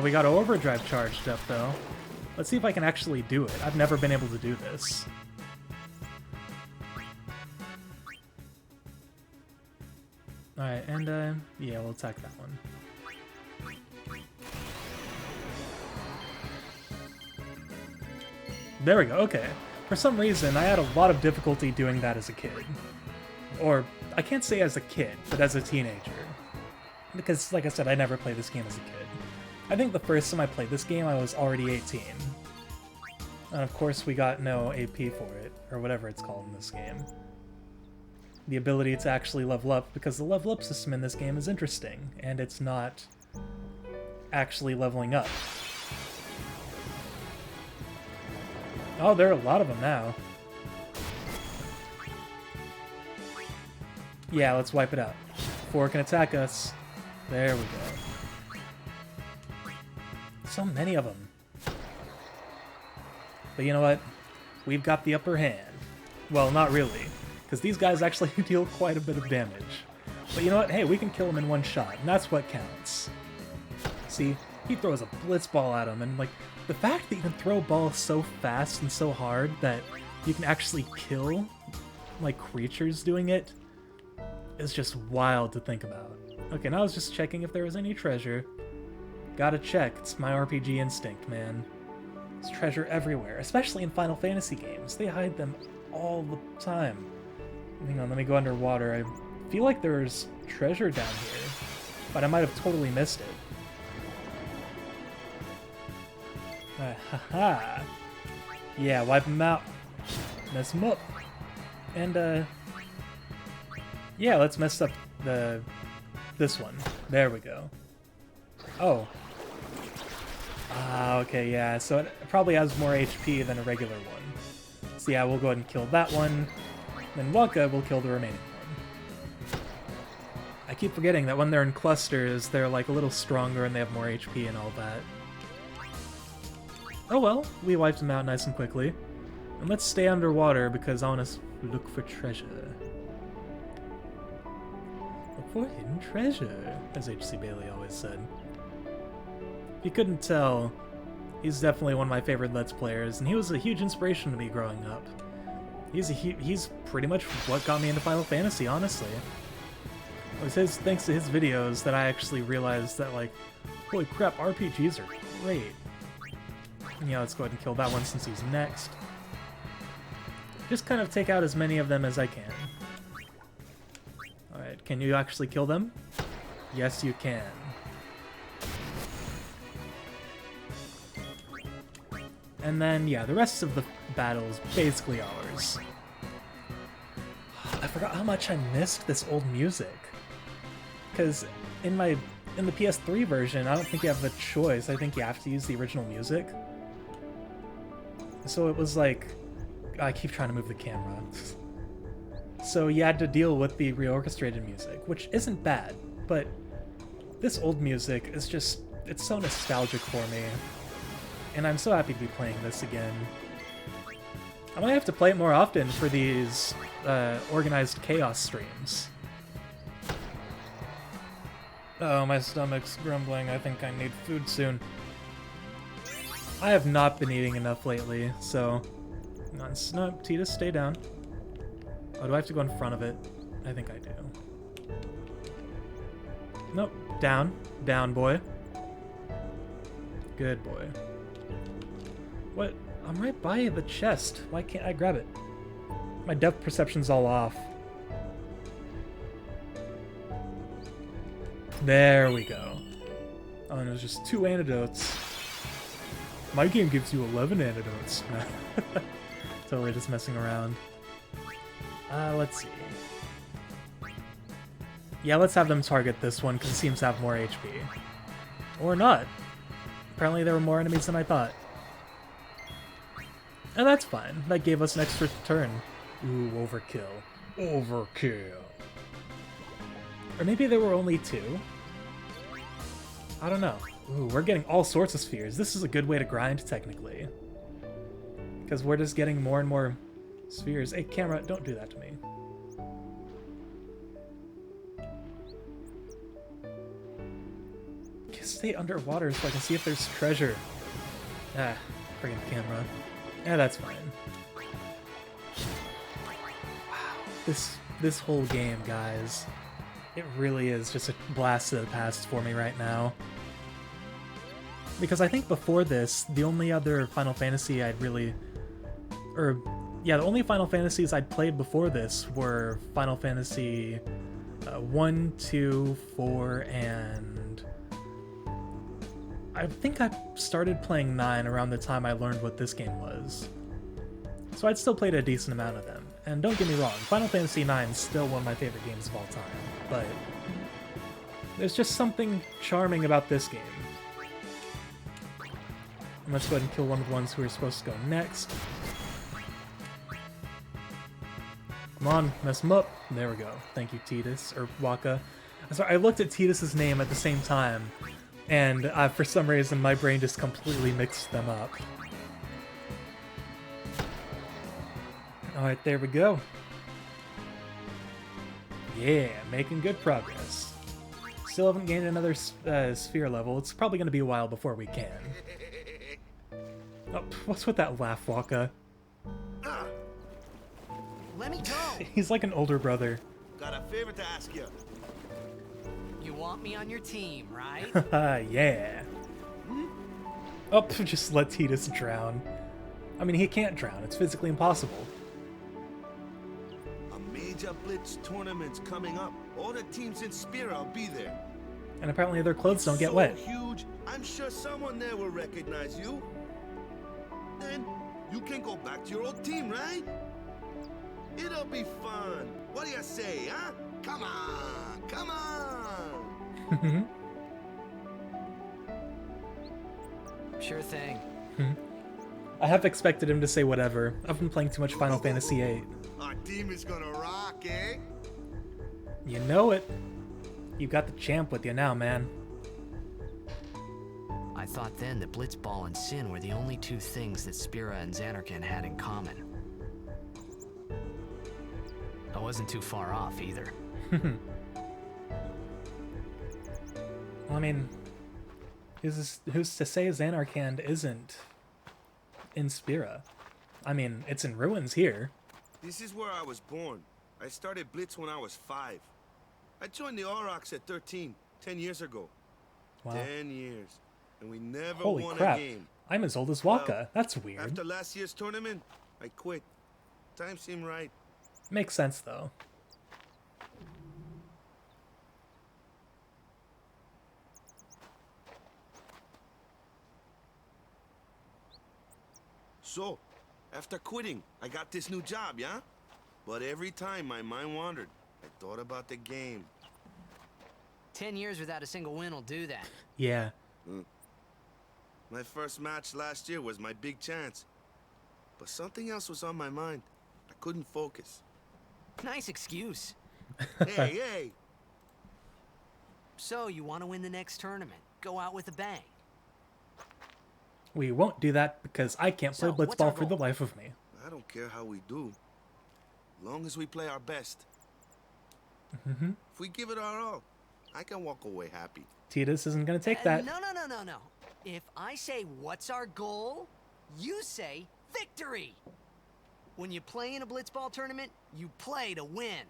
We got our overdrive charged up, though. Let's see if I can actually do it. I've never been able to do this. Alright, and, yeah, we'll attack that one. There we go, okay. For some reason, I had a lot of difficulty doing that as a kid. Or, I can't say as a kid, but as a teenager. Because, like I said, I never played this game as a kid. I think the first time I played this game, I was already 18. And of course, we got no AP for it, or whatever it's called in this game. The ability to actually level up, because the level up system in this game is interesting, and it's not actually leveling up. Oh, there are a lot of them now. Yeah, let's wipe it out. Before it can attack us. There we go. So many of them. But you know what? We've got the upper hand. Well, not really, because these guys actually deal quite a bit of damage. But you know what? Hey, we can kill them in one shot, and that's what counts. See, he throws a blitz ball at him, and like, the fact that you can throw balls so fast and so hard that you can actually kill, like, creatures doing it is just wild to think about. Okay, now I was just checking if there was any treasure. Gotta check, it's my RPG instinct, man. There's treasure everywhere, especially in Final Fantasy games. They hide them all the time. Hang on, let me go underwater. I feel like there's treasure down here, but I might have totally missed it. Haha. Yeah, wipe them out. Mess them up. And, yeah, let's mess up this one. There we go. Oh. Ah, okay, yeah, so it probably has more HP than a regular one. So yeah, we'll go ahead and kill that one. Then Waka will kill the remaining one. I keep forgetting that when they're in clusters, they're like a little stronger and they have more HP and all that. Oh well, we wiped them out nice and quickly. And let's stay underwater because I want to look for treasure. Look for hidden treasure, as H.C. Bailey always said. If you couldn't tell, he's definitely one of my favorite Let's Players, and he was a huge inspiration to me growing up. He's pretty much what got me into Final Fantasy, honestly. It was thanks to his videos that I actually realized that, like, holy crap, RPGs are great. Yeah, let's go ahead and kill that one since he's next. Just kind of take out as many of them as I can. Alright, can you actually kill them? Yes, you can. And then, yeah, the rest of the battle is basically ours. I forgot how much I missed this old music. Because in the PS3 version, I don't think you have a choice. I think you have to use the original music. So it was like, I keep trying to move the camera. So you had to deal with the reorchestrated music, which isn't bad, but this old music is just, it's so nostalgic for me. And I'm so happy to be playing this again. I might have to play it more often for these organized chaos streams. Oh, my stomach's grumbling. I think I need food soon. I have not been eating enough lately, so... No, Titus, stay down. Oh, do I have to go in front of it? I think I do. Nope. Down. Down, boy. Good boy. What? I'm right by the chest. Why can't I grab it? My depth perception's all off. There we go. Oh, and it was just 2 antidotes. My game gives you 11 antidotes. Totally just messing around. Let's see. Yeah, let's have them target this one, because it seems to have more HP. Or not. Apparently there were more enemies than I thought. And that's fine. That gave us an extra turn. Ooh, overkill. Overkill. Or maybe there were only 2? I don't know. Ooh, we're getting all sorts of spheres. This is a good way to grind, technically. Because we're just getting more and more spheres. Hey, camera, don't do that to me. Stay underwater so I can see if there's treasure. Ah, friggin' camera. Yeah, that's fine. Wow, this whole game, guys, it really is just a blast to the past for me right now. Because I think before this, the only other Final Fantasy I'd really... the only Final Fantasies I'd played before this were Final Fantasy 1, 2, 4, and... I think I started playing 9 around the time I learned what this game was. So I'd still played a decent amount of them. And don't get me wrong, Final Fantasy 9 is still one of my favorite games of all time, but there's just something charming about this game. And let's go ahead and kill one of the ones who are supposed to go next. Come on, mess them up. There we go. Thank you, Titus, or Waka. Sorry, I looked at Titus's name at the same time, and for some reason my brain just completely mixed them up. Alright, there we go. Yeah, making good progress. Still haven't gained another sphere level. It's probably going to be a while before we can. Oh, what's with that laugh, Waka? Let me go! He's like an older brother. Got a favor to ask you. You want me on your team, right? Yeah. Oh, just let Titus drown. I mean, he can't drown. It's physically impossible. A major blitz tournament's coming up. All the teams in Spira will be there. And apparently their clothes don't get so wet. Huge, I'm sure someone there will recognize you. Then you can go back to your old team, right? It'll be fun. What do you say, huh? Come on, come on. Sure thing. I have expected him to say whatever. I've been playing too much Final Fantasy VIII. Our team is gonna rock, eh? You know it. You got the champ with you now, man. I thought then that Blitzball and Sin were the only 2 things that Spira and Xanarkand had in common. I wasn't too far off either. Well, I mean, who's to say Xanarkand isn't in Spira? I mean, it's in ruins here. This is where I was born. I started Blitz when I was 5. I joined the Aurochs at 13, 10 years ago. Wow. 10 years. And we never Holy won crap. a game. I'm as old as Waka. Well, That's weird. After last year's tournament, I quit. Time seemed right. Makes sense, though. So, after quitting, I got this new job, yeah? But every time my mind wandered, I thought about the game. 10 years without a single win will do that. Yeah. My first match last year was my big chance. but something else was on my mind. I couldn't focus. Nice excuse. Hey, hey! So, you want to win the next tournament? Go out with a bang. We won't do that because I can't play So, what's our blitzball for the goal? life of me. I don't care how we do. Long as we play our best. If we give it our all, I can walk away happy. Titus isn't going to take that. No. If I say, what's our goal? You say, victory! When you play in a blitzball tournament, you play to win.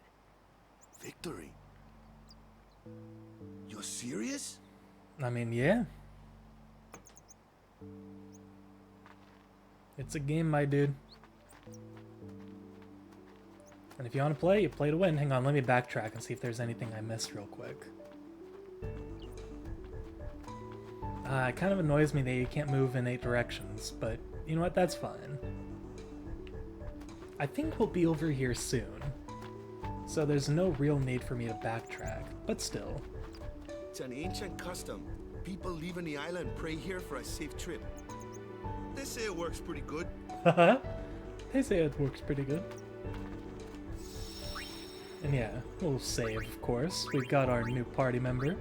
Victory? You're serious? I mean, yeah. It's a game, my dude. And if you want to play, you play to win. Hang on, let me backtrack and see if there's anything I missed real quick. It kind of annoys me that you can't move in 8 directions, but you know what? That's fine. I think we'll be over here soon, so there's no real need for me to backtrack, but still. It's an ancient custom. People leaving the island pray here for a safe trip. They say it works pretty good. Haha. They say it works pretty good. And yeah, we'll save, of course. We've got our new party member.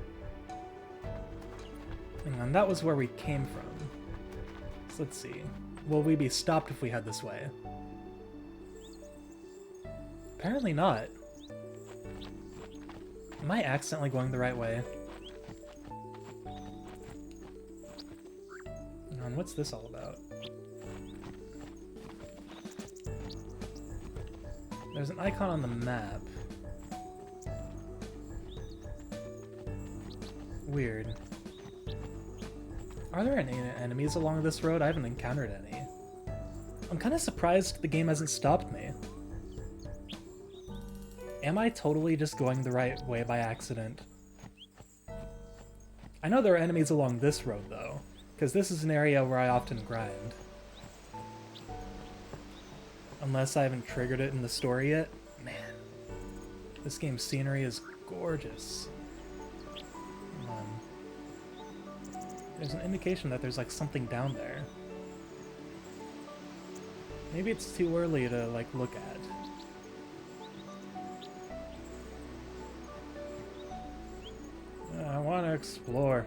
And that was where we came from. So let's see. Will we be stopped if we head this way? Apparently not. Am I accidentally going the right way? Hang on, what's this all about? There's an icon on the map. Weird. Are there any enemies along this road? I haven't encountered any. I'm kind of surprised the game hasn't stopped me. Am I totally just going the right way by accident? I know there are enemies along this road, though, because this is an area where I often grind. Unless I haven't triggered it in the story yet. Man, this game's scenery is gorgeous. There's an indication that there's like something down there. Maybe it's too early to like look at. I want to explore.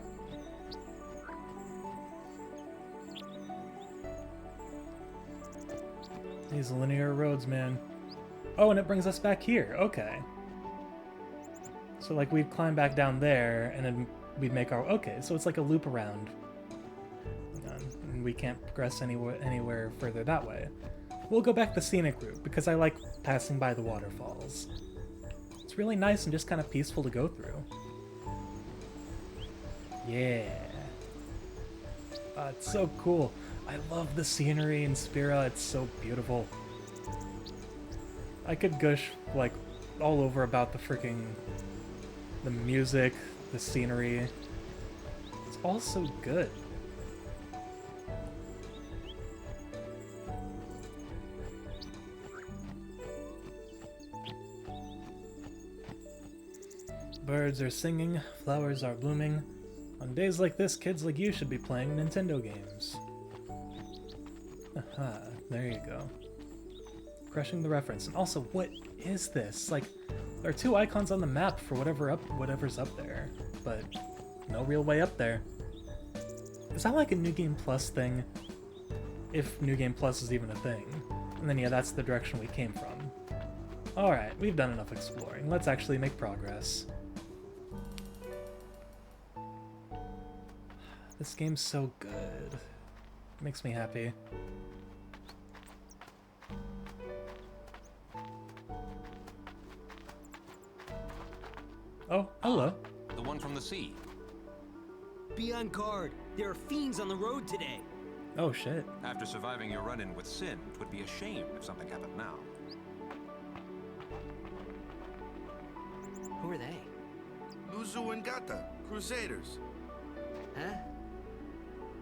These linear roads, man. Oh, and it brings us back here. Okay. So like we'd climb back down there and then we'd make our... Okay, so it's like a loop around. And we can't progress anywhere further that way. We'll go back the scenic route, because I like passing by the waterfalls. It's really nice and just kind of peaceful to go through. Yeah. It's so cool. I love the scenery in Spira, it's so beautiful. I could gush, like, all over about the music, the scenery. It's all so good. Birds are singing, flowers are blooming. On days like this, kids like you should be playing Nintendo games. Aha, there you go. Crushing the reference. And also, what is this? Like, there are 2 icons on the map for whatever's up there, but no real way up there. Is that like a New Game Plus thing? If New Game Plus is even a thing. And then yeah, that's the direction we came from. Alright, we've done enough exploring. Let's actually make progress. This game's so good. It makes me happy. Oh, hello. The one from the sea. Be on guard. There are fiends on the road today. Oh, shit. After surviving your run-in with Sin, it would be a shame if something happened now. Who are they? Luzu and Gata, Crusaders. Huh?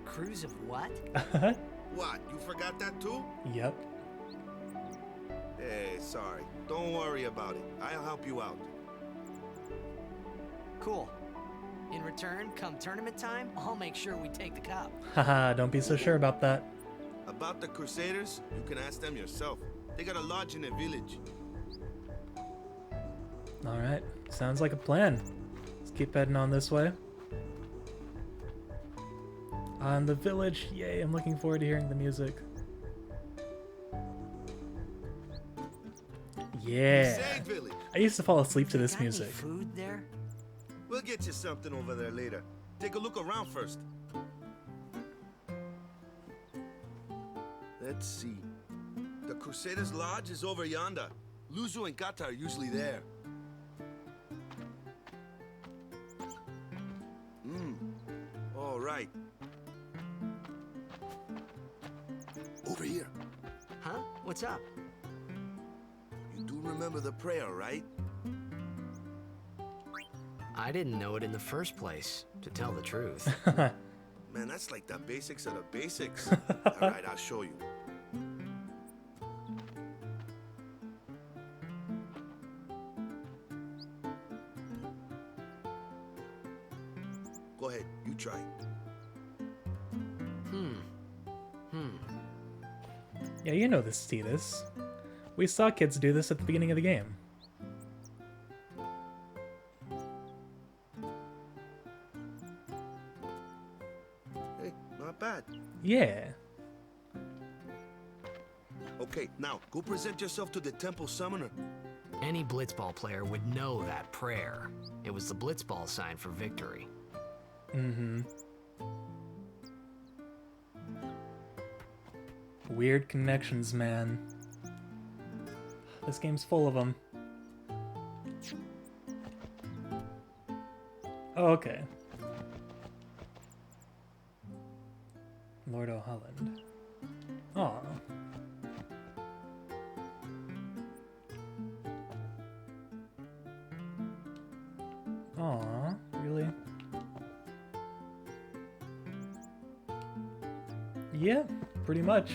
Crews of what? What, you forgot that too? Yep. Hey, sorry. Don't worry about it. I'll help you out. Cool. In return, come tournament time, I'll make sure we take the cup. Haha, don't be so sure about that. About the Crusaders, you can ask them yourself. They got a lodge in their village. Alright, sounds like a plan. Let's keep heading on this way. On the village, yay, I'm looking forward to hearing the music. Yeah. I used to fall asleep to this music. Food there? We'll get you something over there later. Take a look around first. Let's see. The Crusaders' Lodge is over yonder. Luzu and Kata are usually there. All right. Over here. Huh? What's up? You do remember the prayer, right? I didn't know it in the first place, to tell the truth. Man, that's like the basics of the basics. All right, I'll show you. Go ahead, you try. Yeah, you know this, Titus. We saw kids do this at the beginning of the game. Hey, not bad. Yeah. Okay, now, go present yourself to the temple summoner. Any blitzball player would know that prayer. It was the blitzball sign for victory. Mm-hmm. Weird connections, man. This game's full of them. Oh, okay. Lord O'Holland. Aw. Aw, really? Yeah, pretty much.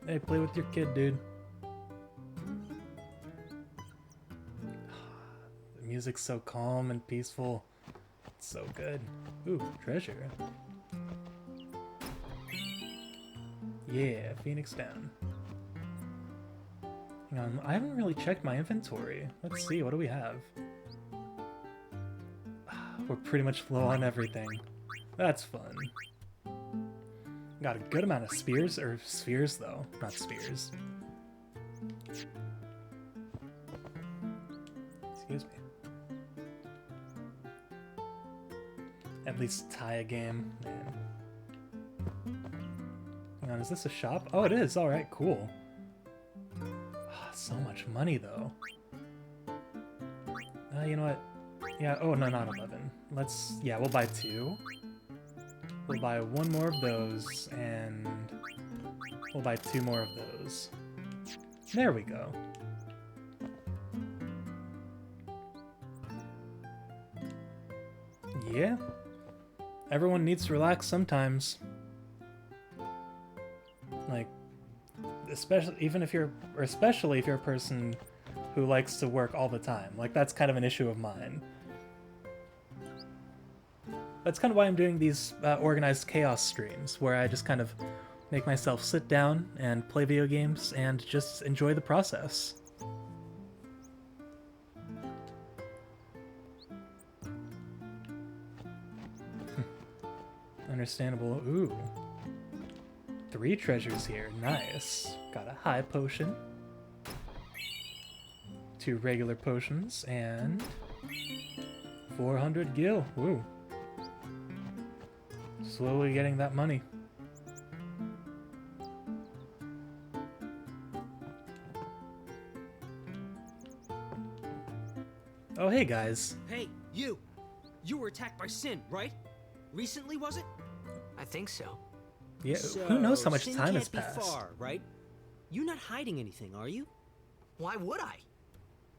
Hey, play with your kid, dude. The music's so calm and peaceful. It's so good. Ooh, treasure. Yeah, Phoenix down. Hang on, I haven't really checked my inventory. Let's see, what do we have? We're pretty much low on everything. That's fun. Got a good amount of spears, or spheres though, not spears. Excuse me. At least tie a game, man. Hang on, is this a shop? Oh, it is. All right, cool. So much money though. You know what? Yeah. Oh no, not 11. Let's. Yeah, we'll buy 2. We'll buy 1 more of those, and we'll buy 2 more of those. There we go. Yeah. Everyone needs to relax sometimes. Like, especially if you're a person who likes to work all the time. Like, that's kind of an issue of mine. That's kind of why I'm doing these organized chaos streams, where I just kind of make myself sit down and play video games and just enjoy the process. Understandable. Ooh. 3 treasures here. Nice. Got a high potion. 2 regular potions, and 400 gil. Woo. Slowly getting that money. Oh, hey guys. Hey, you! You were attacked by Sin, right? Recently, was it? I think so. Yeah, So, who knows how much Sin time has can't be passed. far, right? You're not hiding anything, are you? Why would I?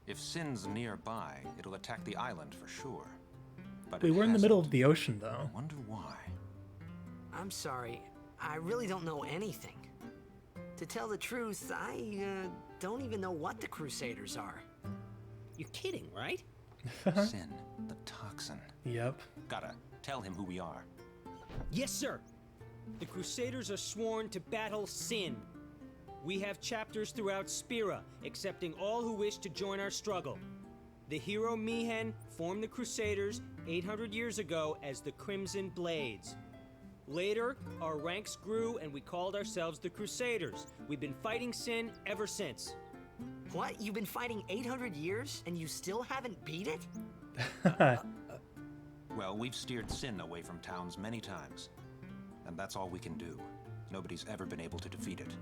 If Sin's nearby, it'll attack the island for sure. But We it were in the middle hasn't. of the ocean, though. I wonder why. I'm sorry. I really don't know anything. To tell the truth, I don't even know what the Crusaders are. You're kidding, right? Sin, the toxin. Yep. Gotta tell him who we are. Yes, sir. The Crusaders are sworn to battle Sin. We have chapters throughout Spira, accepting all who wish to join our struggle. The hero Mihen formed the Crusaders 800 years ago as the Crimson Blades. Later, our ranks grew and we called ourselves the Crusaders. We've been fighting Sin ever since. What? You've been fighting 800 years and you still haven't beat it? Well, we've steered Sin away from towns many times. And that's all we can do. Nobody's ever been able to defeat it.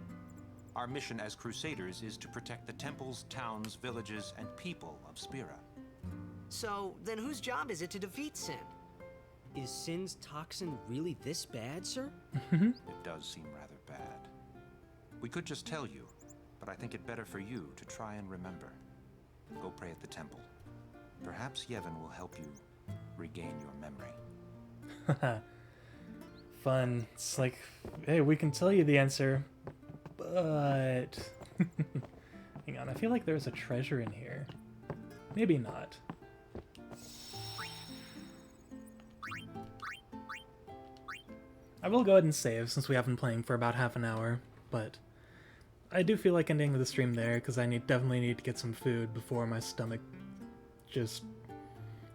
Our mission as Crusaders is to protect the temples, towns, villages, and people of Spira. So, then whose job is it to defeat Sin? Is Sin's toxin really this bad, sir? It does seem rather bad. We could just tell you, but I think it better for you to try and remember. Go pray at the temple. Perhaps Yevon will help you regain your memory. Fun. It's like, hey, we can tell you the answer, but... Hang on, I feel like there's a treasure in here. Maybe not. I will go ahead and save since we have been playing for about half an hour, but I do feel like ending the stream there because I definitely need to get some food before my stomach just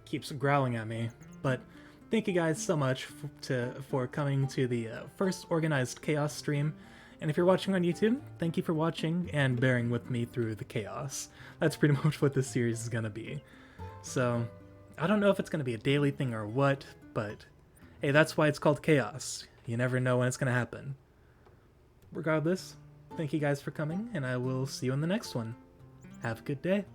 keeps growling at me. But thank you guys so much for coming to the first Organized Chaos stream. And if you're watching on YouTube, thank you for watching and bearing with me through the chaos. That's pretty much what this series is going to be. So, I don't know if it's going to be a daily thing or what, but hey, that's why it's called Chaos. You never know when it's going to happen. Regardless, thank you guys for coming, and I will see you in the next one. Have a good day.